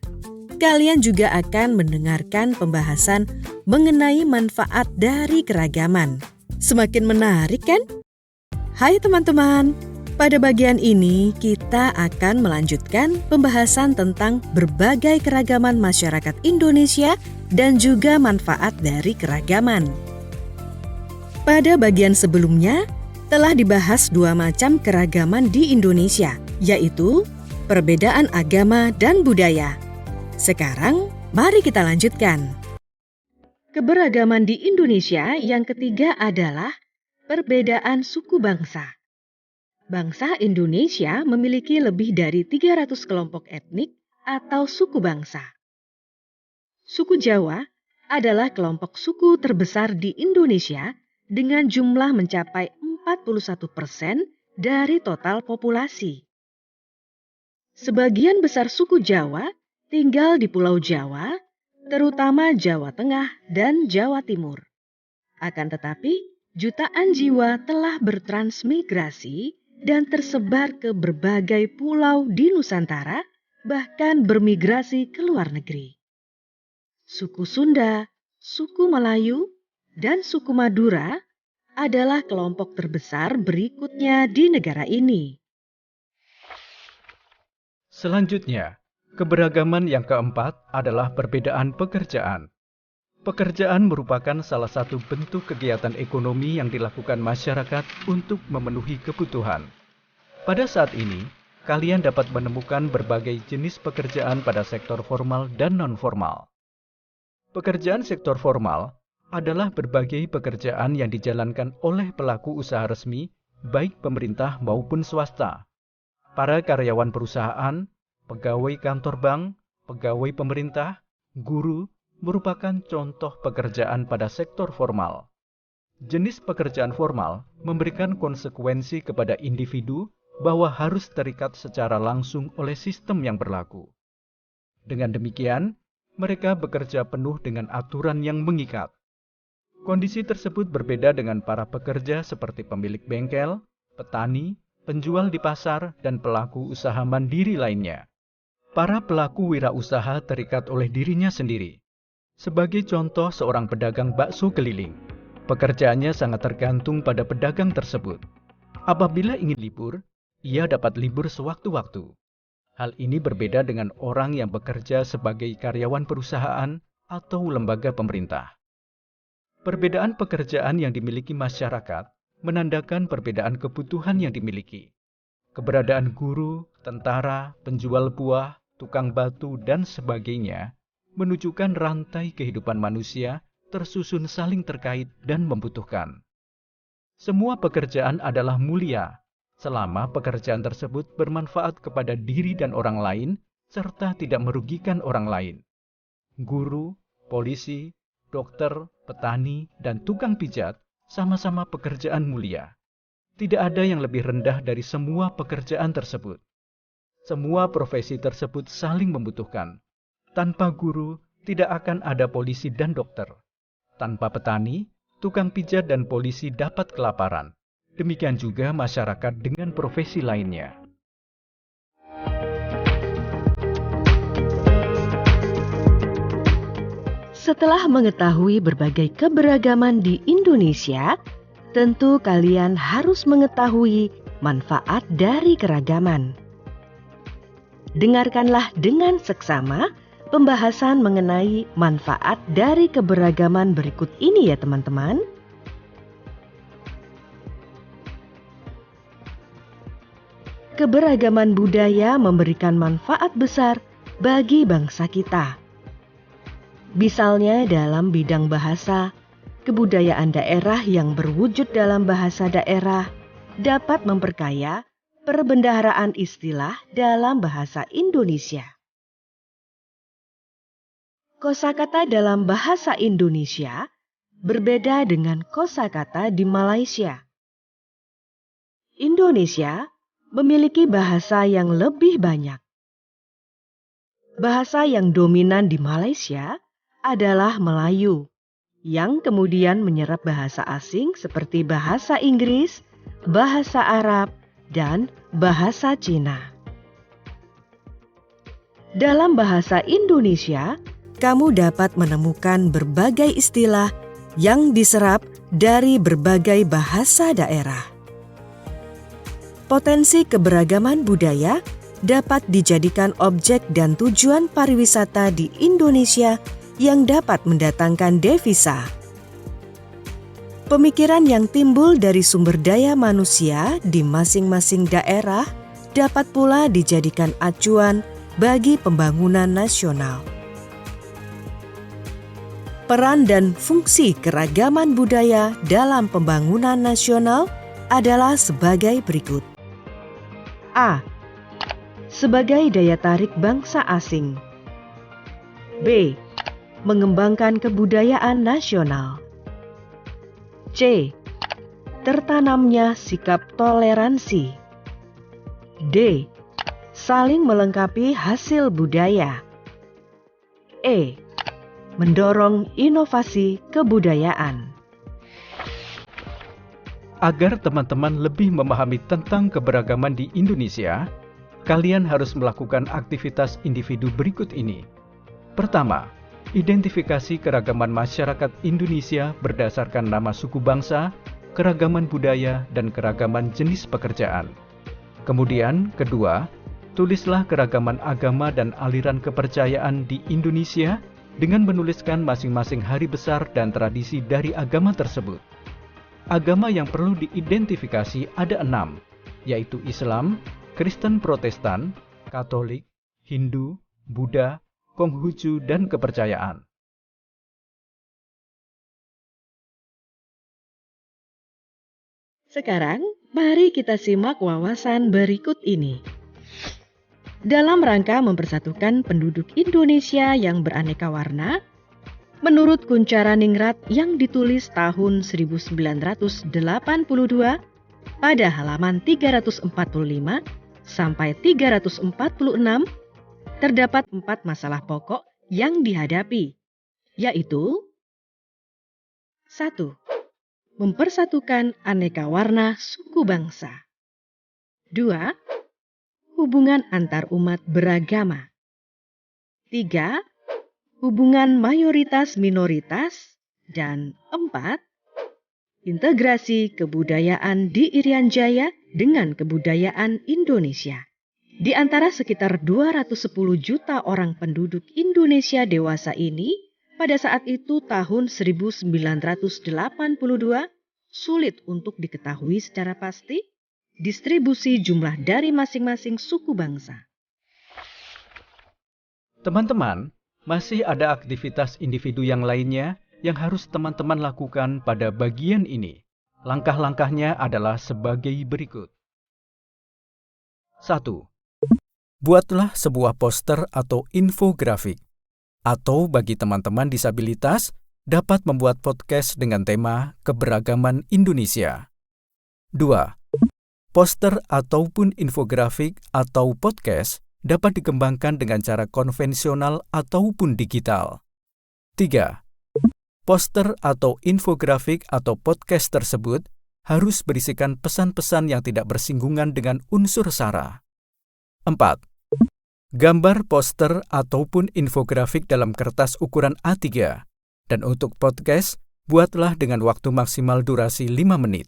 kalian juga akan mendengarkan pembahasan mengenai manfaat dari keragaman. Semakin menarik kan? Hai teman-teman, pada bagian ini kita akan melanjutkan pembahasan tentang berbagai keragaman masyarakat Indonesia dan juga manfaat dari keragaman. Pada bagian sebelumnya, telah dibahas 2 macam keragaman di Indonesia, yaitu perbedaan agama dan budaya. Sekarang, mari kita lanjutkan. Keberagaman di Indonesia yang ketiga adalah perbedaan suku bangsa. Bangsa Indonesia memiliki lebih dari 300 kelompok etnik atau suku bangsa. Suku Jawa adalah kelompok suku terbesar di Indonesia dengan jumlah mencapai 41% dari total populasi. Sebagian besar suku Jawa tinggal di Pulau Jawa, terutama Jawa Tengah dan Jawa Timur. Akan tetapi, jutaan jiwa telah bertransmigrasi dan tersebar ke berbagai pulau di Nusantara, bahkan bermigrasi ke luar negeri. Suku Sunda, suku Melayu, dan suku Madura adalah kelompok terbesar berikutnya di negara ini. Selanjutnya, keberagaman yang keempat adalah perbedaan pekerjaan. Pekerjaan merupakan salah satu bentuk kegiatan ekonomi yang dilakukan masyarakat untuk memenuhi kebutuhan. Pada saat ini, kalian dapat menemukan berbagai jenis pekerjaan pada sektor formal dan non-formal. Pekerjaan sektor formal adalah berbagai pekerjaan yang dijalankan oleh pelaku usaha resmi, baik pemerintah maupun swasta. Para karyawan perusahaan, pegawai kantor bank, pegawai pemerintah, guru, merupakan contoh pekerjaan pada sektor formal. Jenis pekerjaan formal memberikan konsekuensi kepada individu bahwa harus terikat secara langsung oleh sistem yang berlaku. Dengan demikian, mereka bekerja penuh dengan aturan yang mengikat. Kondisi tersebut berbeda dengan para pekerja seperti pemilik bengkel, petani, penjual di pasar, dan pelaku usaha mandiri lainnya. Para pelaku wirausaha terikat oleh dirinya sendiri. Sebagai contoh, seorang pedagang bakso keliling. Pekerjaannya sangat tergantung pada pedagang tersebut. Apabila ingin libur, ia dapat libur sewaktu-waktu. Hal ini berbeda dengan orang yang bekerja sebagai karyawan perusahaan atau lembaga pemerintah. Perbedaan pekerjaan yang dimiliki masyarakat menandakan perbedaan kebutuhan yang dimiliki. Keberadaan guru, tentara, penjual buah, tukang batu, dan sebagainya menunjukkan rantai kehidupan manusia tersusun saling terkait dan membutuhkan. Semua pekerjaan adalah mulia selama pekerjaan tersebut bermanfaat kepada diri dan orang lain serta tidak merugikan orang lain. Guru, polisi, dokter, petani, dan tukang pijat sama-sama pekerjaan mulia. Tidak ada yang lebih rendah dari semua pekerjaan tersebut. Semua profesi tersebut saling membutuhkan. Tanpa guru, tidak akan ada polisi dan dokter. Tanpa petani, tukang pijat dan polisi dapat kelaparan. Demikian juga masyarakat dengan profesi lainnya. Setelah mengetahui berbagai keberagaman di Indonesia, tentu kalian harus mengetahui manfaat dari keragaman. Dengarkanlah dengan seksama pembahasan mengenai manfaat dari keberagaman berikut ini ya teman-teman. Keberagaman budaya memberikan manfaat besar bagi bangsa kita. Misalnya dalam bidang bahasa, kebudayaan daerah yang berwujud dalam bahasa daerah dapat memperkaya perbendaharaan istilah dalam bahasa Indonesia. Kosakata dalam bahasa Indonesia berbeda dengan kosakata di Malaysia. Indonesia memiliki bahasa yang lebih banyak. Bahasa yang dominan di Malaysia adalah Melayu, yang kemudian menyerap bahasa asing seperti bahasa Inggris, bahasa Arab, dan bahasa Cina. Dalam bahasa Indonesia, kamu dapat menemukan berbagai istilah yang diserap dari berbagai bahasa daerah. Potensi keberagaman budaya dapat dijadikan objek dan tujuan pariwisata di Indonesia yang dapat mendatangkan devisa. Pemikiran yang timbul dari sumber daya manusia di masing-masing daerah dapat pula dijadikan acuan bagi pembangunan nasional. Peran dan fungsi keragaman budaya dalam pembangunan nasional adalah sebagai berikut. A. Sebagai daya tarik bangsa asing. B. Mengembangkan kebudayaan nasional. C. Tertanamnya sikap toleransi. D. Saling melengkapi hasil budaya. E. Mendorong inovasi kebudayaan. Agar teman-teman lebih memahami tentang keberagaman di Indonesia, kalian harus melakukan aktivitas individu berikut ini. Pertama, identifikasi keragaman masyarakat Indonesia berdasarkan nama suku bangsa, keragaman budaya, dan keragaman jenis pekerjaan. Kemudian, kedua, tulislah keragaman agama dan aliran kepercayaan di Indonesia dengan menuliskan masing-masing hari besar dan tradisi dari agama tersebut. Agama yang perlu diidentifikasi ada 6, yaitu Islam, Kristen Protestan, Katolik, Hindu, Buddha, Konghucu, dan kepercayaan. Sekarang, mari kita simak wawasan berikut ini. Dalam rangka mempersatukan penduduk Indonesia yang beraneka warna, menurut Kuncharaningrat yang ditulis tahun 1982 pada halaman 345 sampai 346, terdapat 4 masalah pokok yang dihadapi, yaitu 1. Mempersatukan aneka warna suku bangsa. 2. Hubungan antar umat beragama. 3. Hubungan mayoritas-minoritas. Dan 4. Integrasi kebudayaan di Irian Jaya dengan kebudayaan Indonesia. Di antara sekitar 210 juta orang penduduk Indonesia dewasa ini, pada saat itu tahun 1982, sulit untuk diketahui secara pasti distribusi jumlah dari masing-masing suku bangsa. Teman-teman, masih ada aktivitas individu yang lainnya yang harus teman-teman lakukan pada bagian ini. Langkah-langkahnya adalah sebagai berikut. 1. Buatlah sebuah poster atau infografik. Atau bagi teman-teman disabilitas, dapat membuat podcast dengan tema Keberagaman Indonesia. 2. Poster ataupun infografik atau podcast dapat dikembangkan dengan cara konvensional ataupun digital. 3. Poster atau infografik atau podcast tersebut harus berisikan pesan-pesan yang tidak bersinggungan dengan unsur sara. 4. Gambar poster ataupun infografik dalam kertas ukuran A3. Dan untuk podcast, buatlah dengan waktu maksimal durasi 5 menit.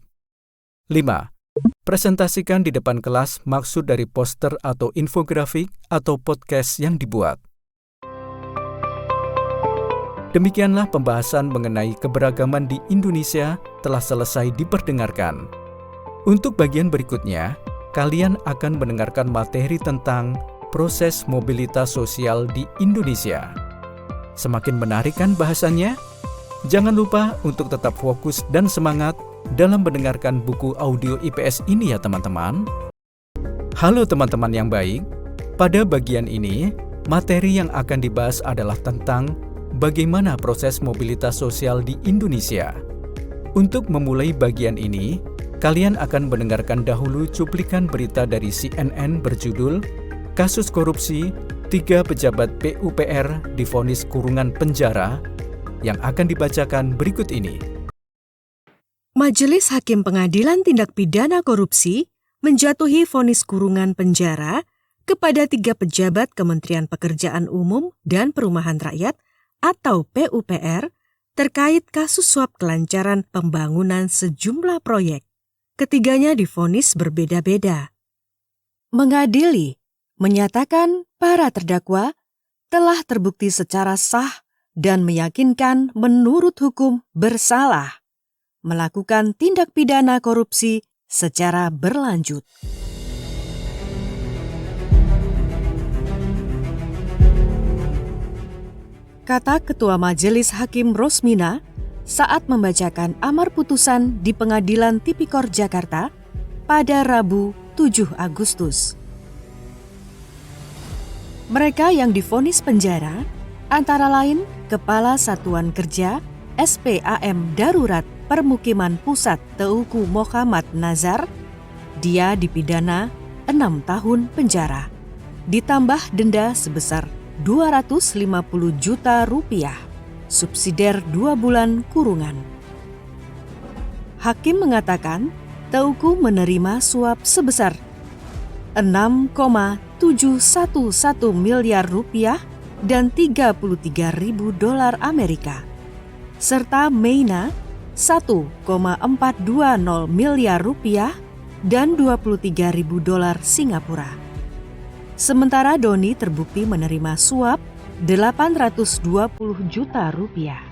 5. Presentasikan di depan kelas maksud dari poster atau infografik atau podcast yang dibuat. Demikianlah pembahasan mengenai keberagaman di Indonesia telah selesai diperdengarkan. Untuk bagian berikutnya, kalian akan mendengarkan materi tentang proses mobilitas sosial di Indonesia. Semakin menarik kan bahasannya? Jangan lupa untuk tetap fokus dan semangat dalam mendengarkan buku audio IPS ini ya teman-teman. Halo teman-teman yang baik, pada bagian ini, materi yang akan dibahas adalah tentang bagaimana proses mobilitas sosial di Indonesia. Untuk memulai bagian ini, kalian akan mendengarkan dahulu cuplikan berita dari CNN berjudul Kasus Korupsi, 3 pejabat PUPR divonis kurungan penjara, yang akan dibacakan berikut ini. Majelis Hakim Pengadilan Tindak Pidana Korupsi menjatuhi vonis kurungan penjara kepada 3 pejabat Kementerian Pekerjaan Umum dan Perumahan Rakyat atau PUPR terkait kasus suap kelancaran pembangunan sejumlah proyek. Ketiganya divonis berbeda-beda. Mengadili menyatakan para terdakwa telah terbukti secara sah dan meyakinkan menurut hukum bersalah melakukan tindak pidana korupsi secara berlanjut. Kata Ketua Majelis Hakim Rosmina saat membacakan amar putusan di Pengadilan Tipikor Jakarta pada Rabu 7 Agustus. Mereka yang divonis penjara antara lain Kepala Satuan Kerja SPAM Darurat Permukiman Pusat Teuku Muhammad Nazar. Dia dipidana 6 tahun penjara, ditambah denda sebesar 250 juta rupiah, subsidiar 2 bulan kurungan. Hakim mengatakan Teuku menerima suap sebesar 6,711 miliar rupiah dan 33.000 dolar Amerika, serta Meina 1,420 miliar rupiah dan 23.000 dolar Singapura. Sementara Doni terbukti menerima suap 820 juta rupiah.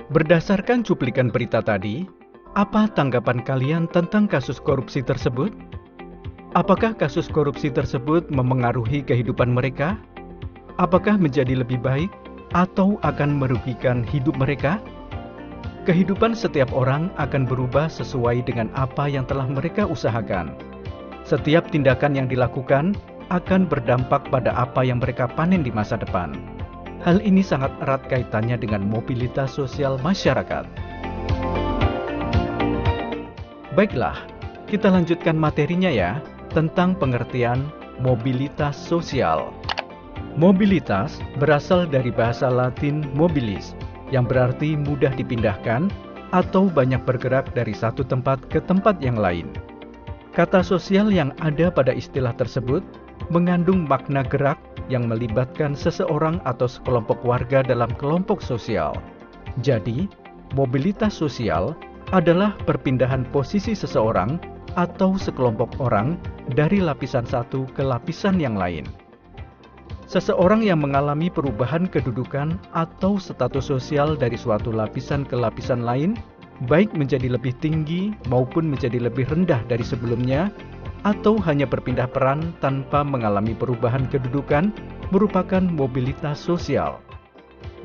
Berdasarkan cuplikan berita tadi, apa tanggapan kalian tentang kasus korupsi tersebut? Apakah kasus korupsi tersebut memengaruhi kehidupan mereka? Apakah menjadi lebih baik atau akan merugikan hidup mereka? Kehidupan setiap orang akan berubah sesuai dengan apa yang telah mereka usahakan. Setiap tindakan yang dilakukan akan berdampak pada apa yang mereka panen di masa depan. Hal ini sangat erat kaitannya dengan mobilitas sosial masyarakat. Baiklah, kita lanjutkan materinya ya, tentang pengertian mobilitas sosial. Mobilitas berasal dari bahasa Latin mobilis, yang berarti mudah dipindahkan atau banyak bergerak dari satu tempat ke tempat yang lain. Kata sosial yang ada pada istilah tersebut mengandung makna gerak yang melibatkan seseorang atau sekelompok warga dalam kelompok sosial. Jadi, mobilitas sosial adalah perpindahan posisi seseorang atau sekelompok orang dari lapisan satu ke lapisan yang lain. Seseorang yang mengalami perubahan kedudukan atau status sosial dari suatu lapisan ke lapisan lain, baik menjadi lebih tinggi maupun menjadi lebih rendah dari sebelumnya, atau hanya berpindah peran tanpa mengalami perubahan kedudukan, merupakan mobilitas sosial.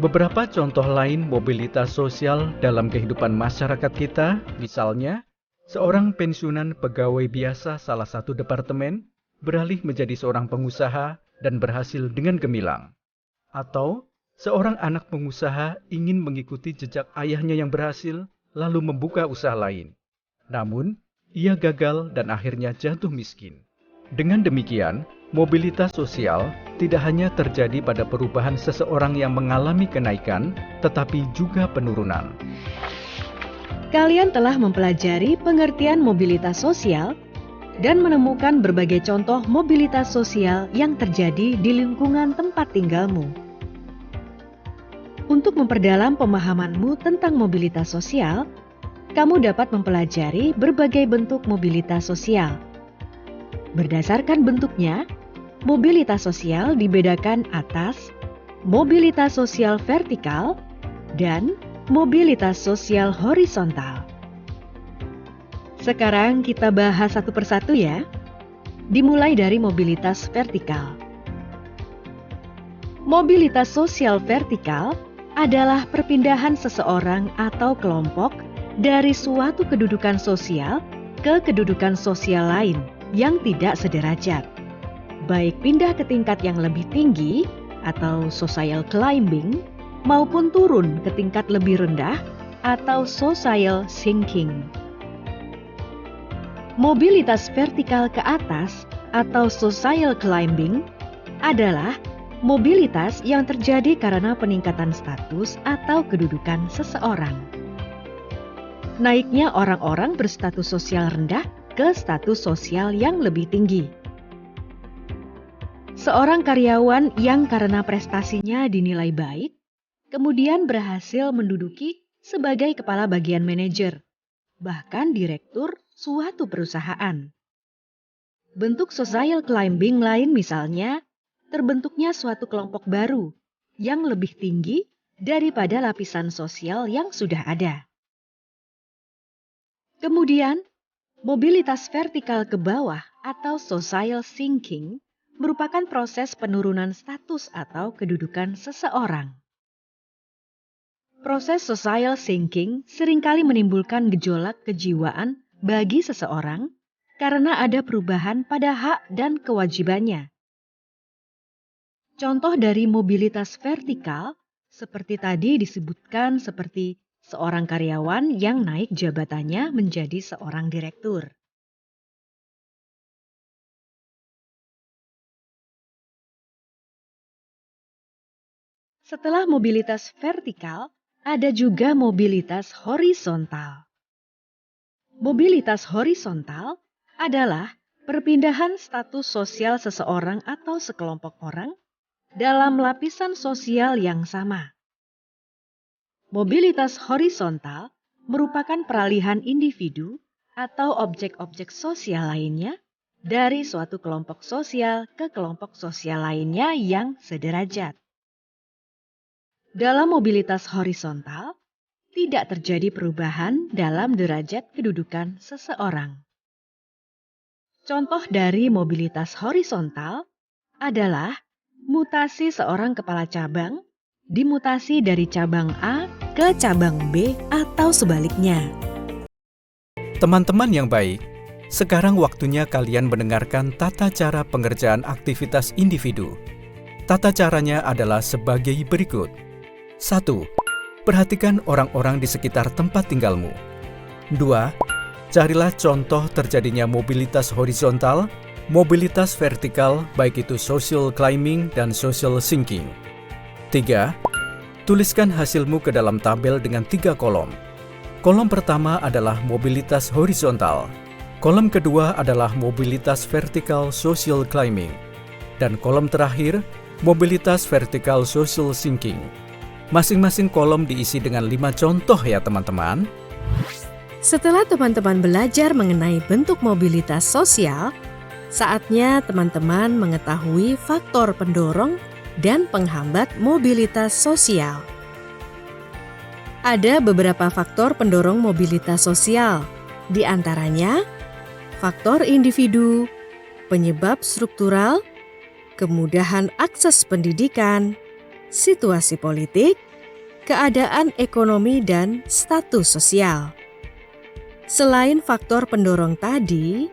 Beberapa contoh lain mobilitas sosial dalam kehidupan masyarakat kita, misalnya, seorang pensiunan pegawai biasa salah satu departemen beralih menjadi seorang pengusaha dan berhasil dengan gemilang. Atau, seorang anak pengusaha ingin mengikuti jejak ayahnya yang berhasil, lalu membuka usaha lain. Namun, ia gagal dan akhirnya jatuh miskin. Dengan demikian, mobilitas sosial tidak hanya terjadi pada perubahan seseorang yang mengalami kenaikan, tetapi juga penurunan. Kalian telah mempelajari pengertian mobilitas sosial dan menemukan berbagai contoh mobilitas sosial yang terjadi di lingkungan tempat tinggalmu. Untuk memperdalam pemahamanmu tentang mobilitas sosial, kamu dapat mempelajari berbagai bentuk mobilitas sosial. Berdasarkan bentuknya, mobilitas sosial dibedakan atas mobilitas sosial vertikal dan mobilitas sosial horizontal. Sekarang kita bahas satu persatu ya. Dimulai dari mobilitas vertikal. Mobilitas sosial vertikal adalah perpindahan seseorang atau kelompok dari suatu kedudukan sosial ke kedudukan sosial lain yang tidak sederajat. Baik pindah ke tingkat yang lebih tinggi atau social climbing, maupun turun ke tingkat lebih rendah atau social sinking. Mobilitas vertikal ke atas atau social climbing adalah mobilitas yang terjadi karena peningkatan status atau kedudukan seseorang. Naiknya orang-orang berstatus sosial rendah ke status sosial yang lebih tinggi. Seorang karyawan yang karena prestasinya dinilai baik, kemudian berhasil menduduki sebagai kepala bagian manajer, bahkan direktur suatu perusahaan. Bentuk social climbing lain misalnya, terbentuknya suatu kelompok baru yang lebih tinggi daripada lapisan sosial yang sudah ada. Kemudian, mobilitas vertikal ke bawah atau social sinking merupakan proses penurunan status atau kedudukan seseorang. Proses social sinking seringkali menimbulkan gejolak kejiwaan bagi seseorang karena ada perubahan pada hak dan kewajibannya. Contoh dari mobilitas vertikal seperti tadi disebutkan seperti seorang karyawan yang naik jabatannya menjadi seorang direktur. Setelah mobilitas vertikal, ada juga mobilitas horizontal. Mobilitas horizontal adalah perpindahan status sosial seseorang atau sekelompok orang dalam lapisan sosial yang sama. Mobilitas horizontal merupakan peralihan individu atau objek-objek sosial lainnya dari suatu kelompok sosial ke kelompok sosial lainnya yang sederajat. Dalam mobilitas horizontal, tidak terjadi perubahan dalam derajat kedudukan seseorang. Contoh dari mobilitas horizontal adalah mutasi seorang kepala cabang, dimutasi dari cabang A ke cabang B atau sebaliknya. Teman-teman yang baik, sekarang waktunya kalian mendengarkan tata cara pengerjaan aktivitas individu. Tata caranya adalah sebagai berikut. 1. Perhatikan orang-orang di sekitar tempat tinggalmu. 2. Carilah contoh terjadinya mobilitas horizontal, mobilitas vertikal, baik itu social climbing dan social sinking. 3. Tuliskan hasilmu ke dalam tabel dengan 3 kolom. Kolom pertama adalah mobilitas horizontal. Kolom kedua adalah mobilitas vertikal social climbing. Dan kolom terakhir, mobilitas vertikal social sinking. Masing-masing kolom diisi dengan 5 contoh ya teman-teman. Setelah teman-teman belajar mengenai bentuk mobilitas sosial, saatnya teman-teman mengetahui faktor pendorong dan penghambat mobilitas sosial. Ada beberapa faktor pendorong mobilitas sosial, di antaranya faktor individu, penyebab struktural, kemudahan akses pendidikan, situasi politik, keadaan ekonomi, dan status sosial. Selain faktor pendorong tadi,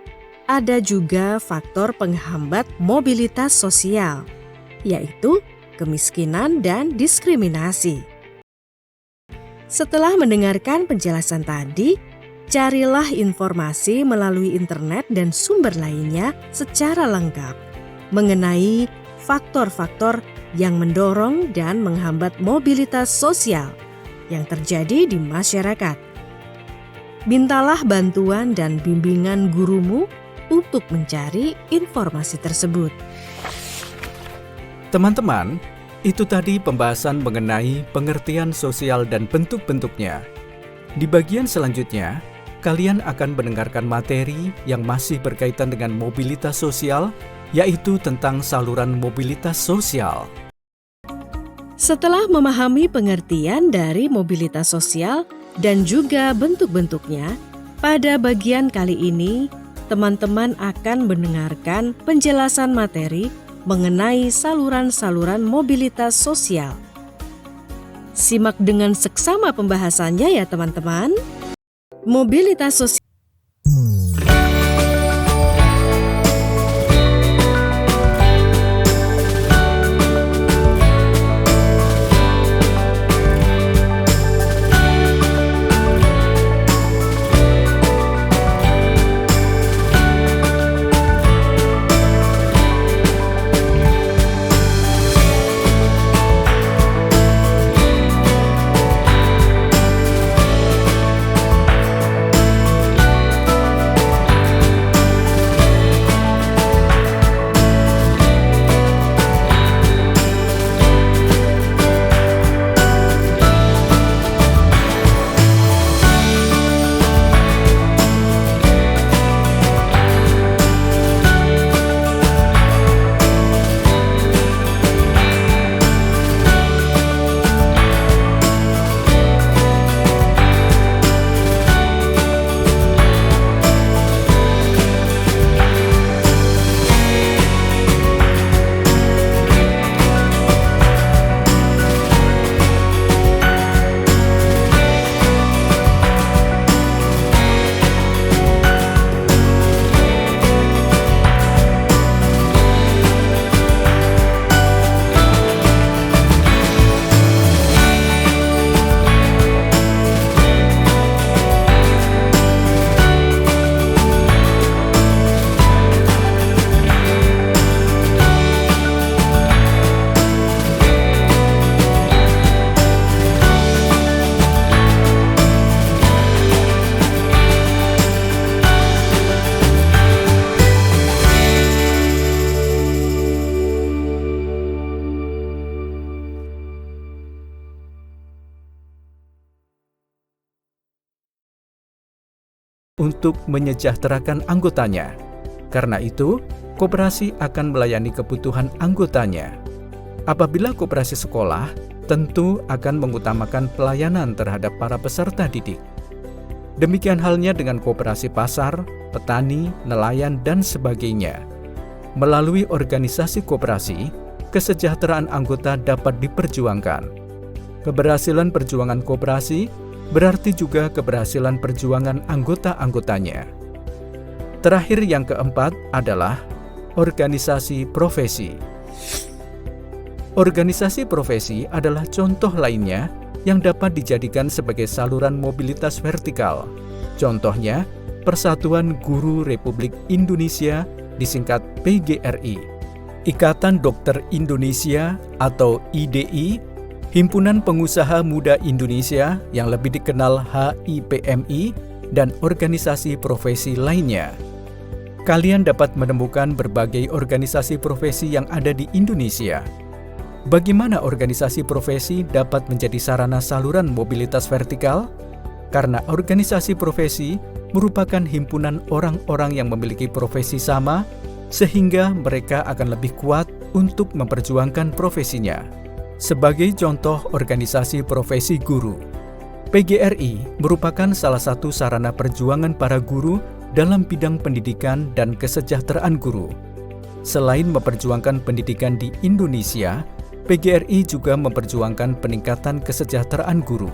ada juga faktor penghambat mobilitas sosial, yaitu kemiskinan dan diskriminasi. Setelah mendengarkan penjelasan tadi, carilah informasi melalui internet dan sumber lainnya secara lengkap mengenai faktor-faktor yang mendorong dan menghambat mobilitas sosial yang terjadi di masyarakat. Mintalah bantuan dan bimbingan gurumu untuk mencari informasi tersebut. Teman-teman, itu tadi pembahasan mengenai pengertian sosial dan bentuk-bentuknya. Di bagian selanjutnya, kalian akan mendengarkan materi yang masih berkaitan dengan mobilitas sosial, yaitu tentang saluran mobilitas sosial. Setelah memahami pengertian dari mobilitas sosial dan juga bentuk-bentuknya, pada bagian kali ini, teman-teman akan mendengarkan penjelasan materi mengenai saluran-saluran mobilitas sosial. Simak dengan seksama pembahasannya ya teman-teman. Mobilitas sosial. untuk menyejahterakan anggotanya. Karena itu, koperasi akan melayani kebutuhan anggotanya. Apabila koperasi sekolah, tentu akan mengutamakan pelayanan terhadap para peserta didik. Demikian halnya dengan koperasi pasar, petani, nelayan, dan sebagainya. Melalui organisasi koperasi, kesejahteraan anggota dapat diperjuangkan. Keberhasilan perjuangan koperasi berarti juga keberhasilan perjuangan anggota-anggotanya. Terakhir yang keempat adalah organisasi profesi. Organisasi profesi adalah contoh lainnya yang dapat dijadikan sebagai saluran mobilitas vertikal. Contohnya, Persatuan Guru Republik Indonesia disingkat PGRI, Ikatan Dokter Indonesia atau IDI, Himpunan Pengusaha Muda Indonesia yang lebih dikenal HIPMI, dan organisasi profesi lainnya. Kalian dapat menemukan berbagai organisasi profesi yang ada di Indonesia. Bagaimana organisasi profesi dapat menjadi sarana saluran mobilitas vertikal? Karena organisasi profesi merupakan himpunan orang-orang yang memiliki profesi sama, sehingga mereka akan lebih kuat untuk memperjuangkan profesinya. Sebagai contoh organisasi profesi guru, PGRI merupakan salah satu sarana perjuangan para guru dalam bidang pendidikan dan kesejahteraan guru. Selain memperjuangkan pendidikan di Indonesia, PGRI juga memperjuangkan peningkatan kesejahteraan guru.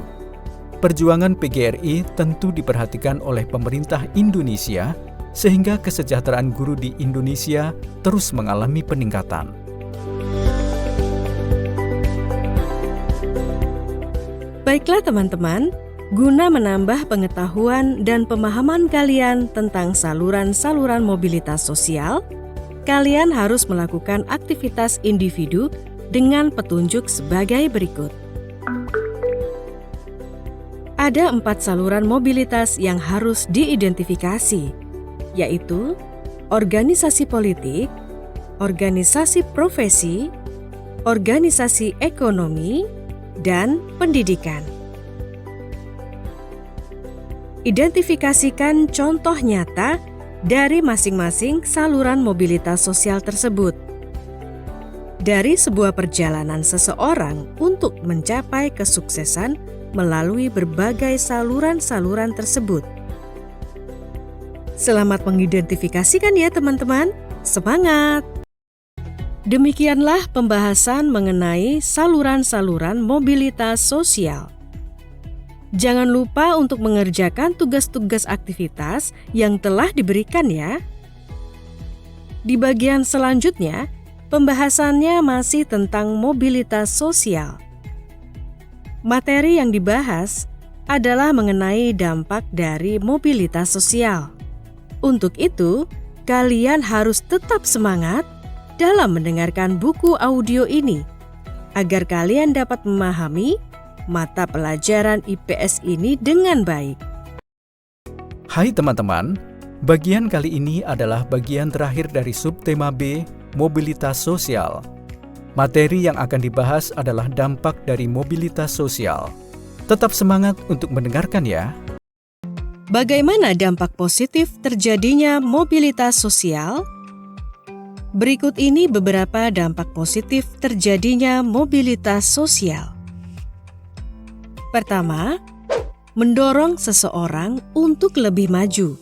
Perjuangan PGRI tentu diperhatikan oleh pemerintah Indonesia, sehingga kesejahteraan guru di Indonesia terus mengalami peningkatan. Baiklah teman-teman, guna menambah pengetahuan dan pemahaman kalian tentang saluran-saluran mobilitas sosial, kalian harus melakukan aktivitas individu dengan petunjuk sebagai berikut. Ada 4 saluran mobilitas yang harus diidentifikasi, yaitu organisasi politik, organisasi profesi, organisasi ekonomi, dan pendidikan. Identifikasikan contoh nyata dari masing-masing saluran mobilitas sosial tersebut. Dari sebuah perjalanan seseorang untuk mencapai kesuksesan melalui berbagai saluran-saluran tersebut. Selamat mengidentifikasikan ya teman-teman. Semangat! Demikianlah pembahasan mengenai saluran-saluran mobilitas sosial. Jangan lupa untuk mengerjakan tugas-tugas aktivitas yang telah diberikan ya. Di bagian selanjutnya, pembahasannya masih tentang mobilitas sosial. Materi yang dibahas adalah mengenai dampak dari mobilitas sosial. Untuk itu, kalian harus tetap semangat dalam mendengarkan buku audio ini, agar kalian dapat memahami mata pelajaran IPS ini dengan baik. Hai teman-teman, bagian kali ini adalah bagian terakhir dari subtema B, mobilitas sosial. Materi yang akan dibahas adalah dampak dari mobilitas sosial. Tetap semangat untuk mendengarkan ya. Bagaimana dampak positif terjadinya mobilitas sosial? Berikut ini beberapa dampak positif terjadinya mobilitas sosial. Pertama, mendorong seseorang untuk lebih maju.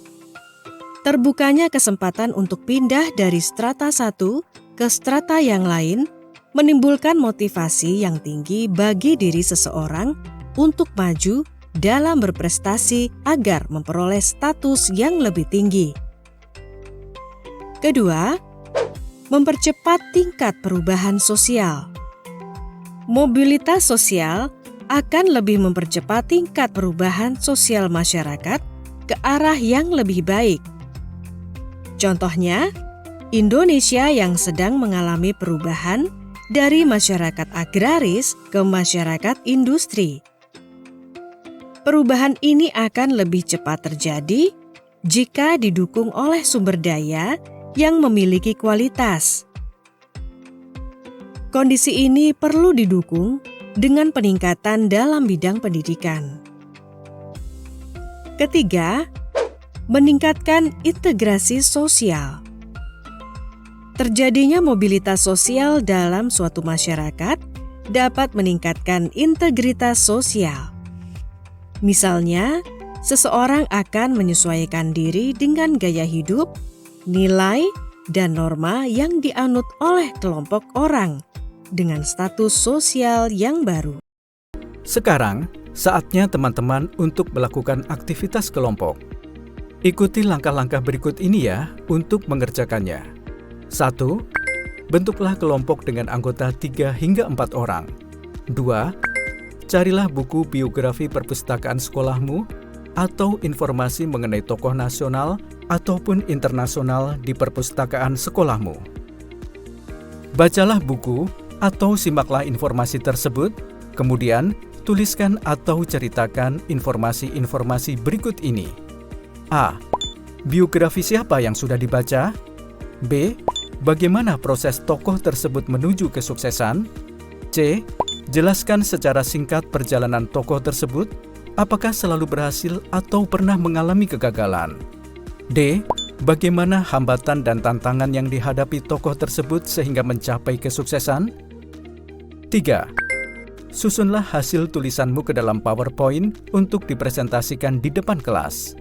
Terbukanya kesempatan untuk pindah dari strata satu ke strata yang lain menimbulkan motivasi yang tinggi bagi diri seseorang untuk maju dalam berprestasi agar memperoleh status yang lebih tinggi. Kedua, mempercepat tingkat perubahan sosial. Mobilitas sosial akan lebih mempercepat tingkat perubahan sosial masyarakat ke arah yang lebih baik. Contohnya, Indonesia yang sedang mengalami perubahan dari masyarakat agraris ke masyarakat industri. Perubahan ini akan lebih cepat terjadi jika didukung oleh sumber daya yang memiliki kualitas. Kondisi ini perlu didukung dengan peningkatan dalam bidang pendidikan. Ketiga, Meningkatkan integrasi sosial. Terjadinya mobilitas sosial dalam suatu masyarakat dapat meningkatkan integritas sosial. Misalnya, seseorang akan menyesuaikan diri dengan gaya hidup, nilai, dan norma yang dianut oleh kelompok orang dengan status sosial yang baru. Sekarang, saatnya teman-teman untuk melakukan aktivitas kelompok. Ikuti langkah-langkah berikut ini ya untuk mengerjakannya. 1. Bentuklah kelompok dengan anggota 3 hingga 4 orang. 2. Carilah buku biografi perpustakaan sekolahmu atau informasi mengenai tokoh nasional ataupun internasional di perpustakaan sekolahmu. Bacalah buku atau simaklah informasi tersebut, kemudian tuliskan atau ceritakan informasi-informasi berikut ini. A. Biografi siapa yang sudah dibaca? B. Bagaimana proses tokoh tersebut menuju kesuksesan? C. Jelaskan secara singkat perjalanan tokoh tersebut, apakah selalu berhasil atau pernah mengalami kegagalan? D. Bagaimana hambatan dan tantangan yang dihadapi tokoh tersebut sehingga mencapai kesuksesan? 3. Susunlah hasil tulisanmu ke dalam PowerPoint untuk dipresentasikan di depan kelas.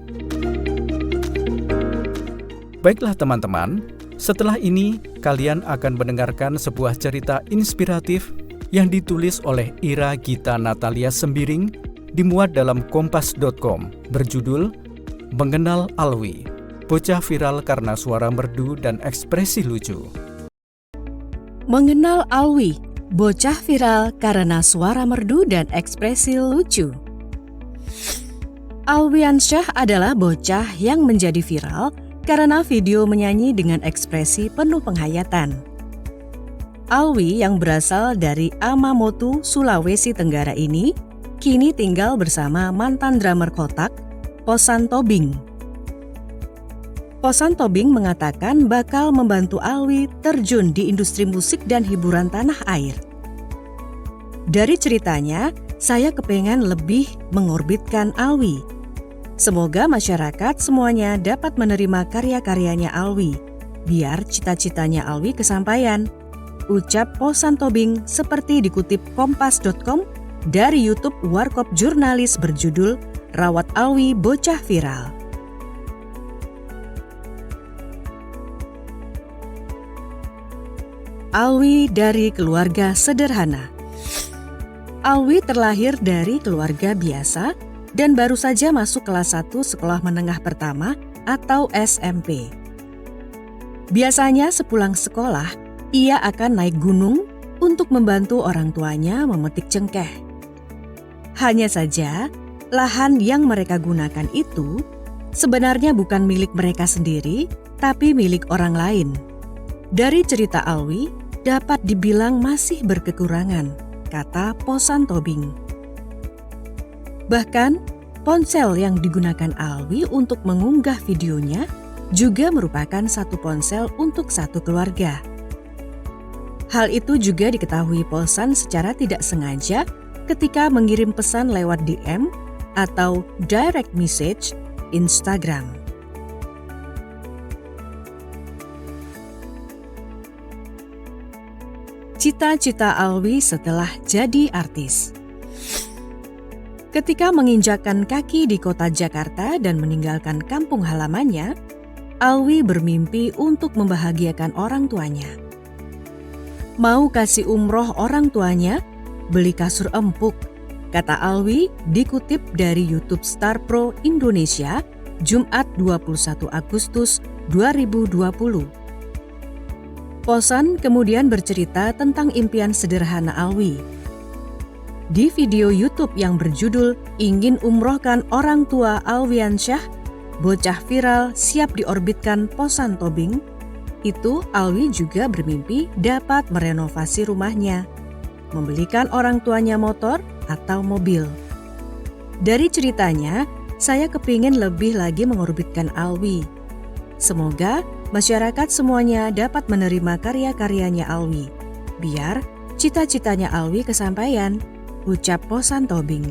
Baiklah teman-teman, setelah ini kalian akan mendengarkan sebuah cerita inspiratif yang ditulis oleh Ira Gita Natalia Sembiring, dimuat dalam kompas.com, berjudul Mengenal Alwi, Bocah Viral Karena Suara Merdu dan Ekspresi Lucu. Mengenal Alwi, bocah viral karena suara merdu dan ekspresi lucu. Alwiansyah adalah bocah yang menjadi viral karena video menyanyi dengan ekspresi penuh penghayatan. Alwi yang berasal dari Amamotu, Sulawesi Tenggara ini kini tinggal bersama mantan drummer Kotak, Posan Tobing. Posan Tobing mengatakan bakal membantu Alwi terjun di industri musik dan hiburan tanah air. Dari ceritanya, saya kepengen lebih mengorbitkan Alwi. Semoga masyarakat semuanya dapat menerima karya-karyanya Alwi, biar cita-citanya Alwi kesampaian. Ucap Posan Tobing seperti dikutip kompas.com dari YouTube Warkop Jurnalis berjudul Rawat Alwi Bocah Viral. Alwi dari keluarga sederhana. Alwi terlahir dari keluarga biasa dan baru saja masuk kelas 1 sekolah menengah pertama atau SMP. Biasanya sepulang sekolah, ia akan naik gunung untuk membantu orang tuanya memetik cengkeh. Hanya saja, lahan yang mereka gunakan itu sebenarnya bukan milik mereka sendiri, tapi milik orang lain. Dari cerita Alwi, dapat dibilang masih berkekurangan, kata Posan Tobing. Bahkan, ponsel yang digunakan Alwi untuk mengunggah videonya juga merupakan satu ponsel untuk satu keluarga. Hal itu juga diketahui Posan secara tidak sengaja ketika mengirim pesan lewat DM atau direct message Instagram. Cita-cita Alwi setelah jadi artis. Ketika menginjakkan kaki di kota Jakarta dan meninggalkan kampung halamannya, Alwi bermimpi untuk membahagiakan orang tuanya. Mau kasih umroh orang tuanya, beli kasur empuk, kata Alwi dikutip dari YouTube Star Pro Indonesia, Jumat 21 Agustus 2020. Posan kemudian bercerita tentang impian sederhana Alwi. Di video YouTube yang berjudul Ingin Umrohkan Orang Tua Alwiansyah, Bocah Viral Siap Diorbitkan Posan Tobing, itu Alwi juga bermimpi dapat merenovasi rumahnya, membelikan orang tuanya motor atau mobil. Dari ceritanya, saya kepingin lebih lagi mengorbitkan Alwi. Semoga masyarakat semuanya dapat menerima karya-karyanya Alwi, biar cita-citanya Alwi kesampaian, ucap Posan Tobing.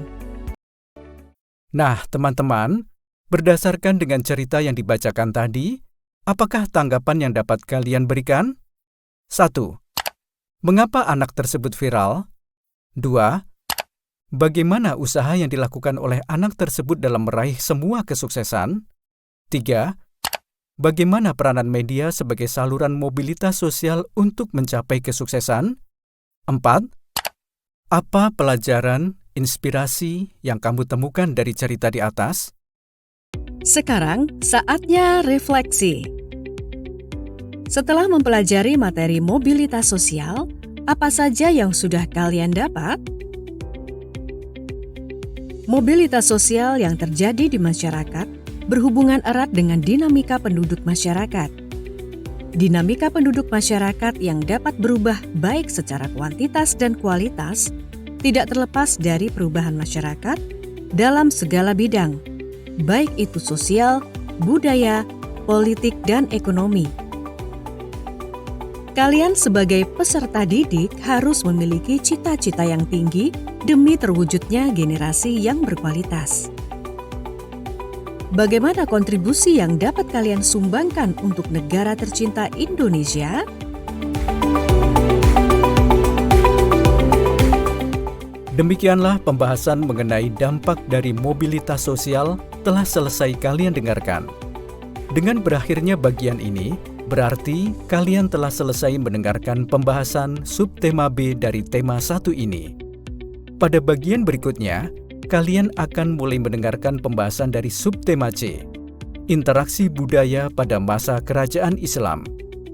Nah, teman-teman, Berdasarkan dengan cerita yang dibacakan tadi, apakah tanggapan yang dapat kalian berikan? 1. Mengapa anak tersebut viral? 2. Bagaimana usaha yang dilakukan oleh anak tersebut dalam meraih semua kesuksesan? 3. Bagaimana peranan media sebagai saluran mobilitas sosial untuk mencapai kesuksesan? 4. Apa pelajaran, inspirasi yang kamu temukan dari cerita di atas? Sekarang saatnya refleksi. Setelah mempelajari materi mobilitas sosial, apa saja yang sudah kalian dapat? Mobilitas sosial yang terjadi di masyarakat berhubungan erat dengan dinamika penduduk masyarakat. Dinamika penduduk masyarakat yang dapat berubah baik secara kuantitas dan kualitas tidak terlepas dari perubahan masyarakat dalam segala bidang, baik itu sosial, budaya, politik, dan ekonomi. Kalian sebagai peserta didik harus memiliki cita-cita yang tinggi demi terwujudnya generasi yang berkualitas. Bagaimana kontribusi yang dapat kalian sumbangkan untuk negara tercinta Indonesia? Demikianlah pembahasan mengenai dampak dari mobilitas sosial telah selesai kalian dengarkan. Dengan berakhirnya bagian ini, berarti kalian telah selesai mendengarkan pembahasan subtema B dari tema 1 ini. Pada bagian berikutnya, kalian akan mulai mendengarkan pembahasan dari subtema C, interaksi budaya pada masa kerajaan Islam.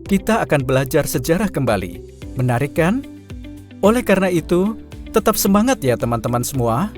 Kita akan belajar sejarah kembali. Menarik kan? Oleh karena itu, tetap semangat ya teman-teman semua.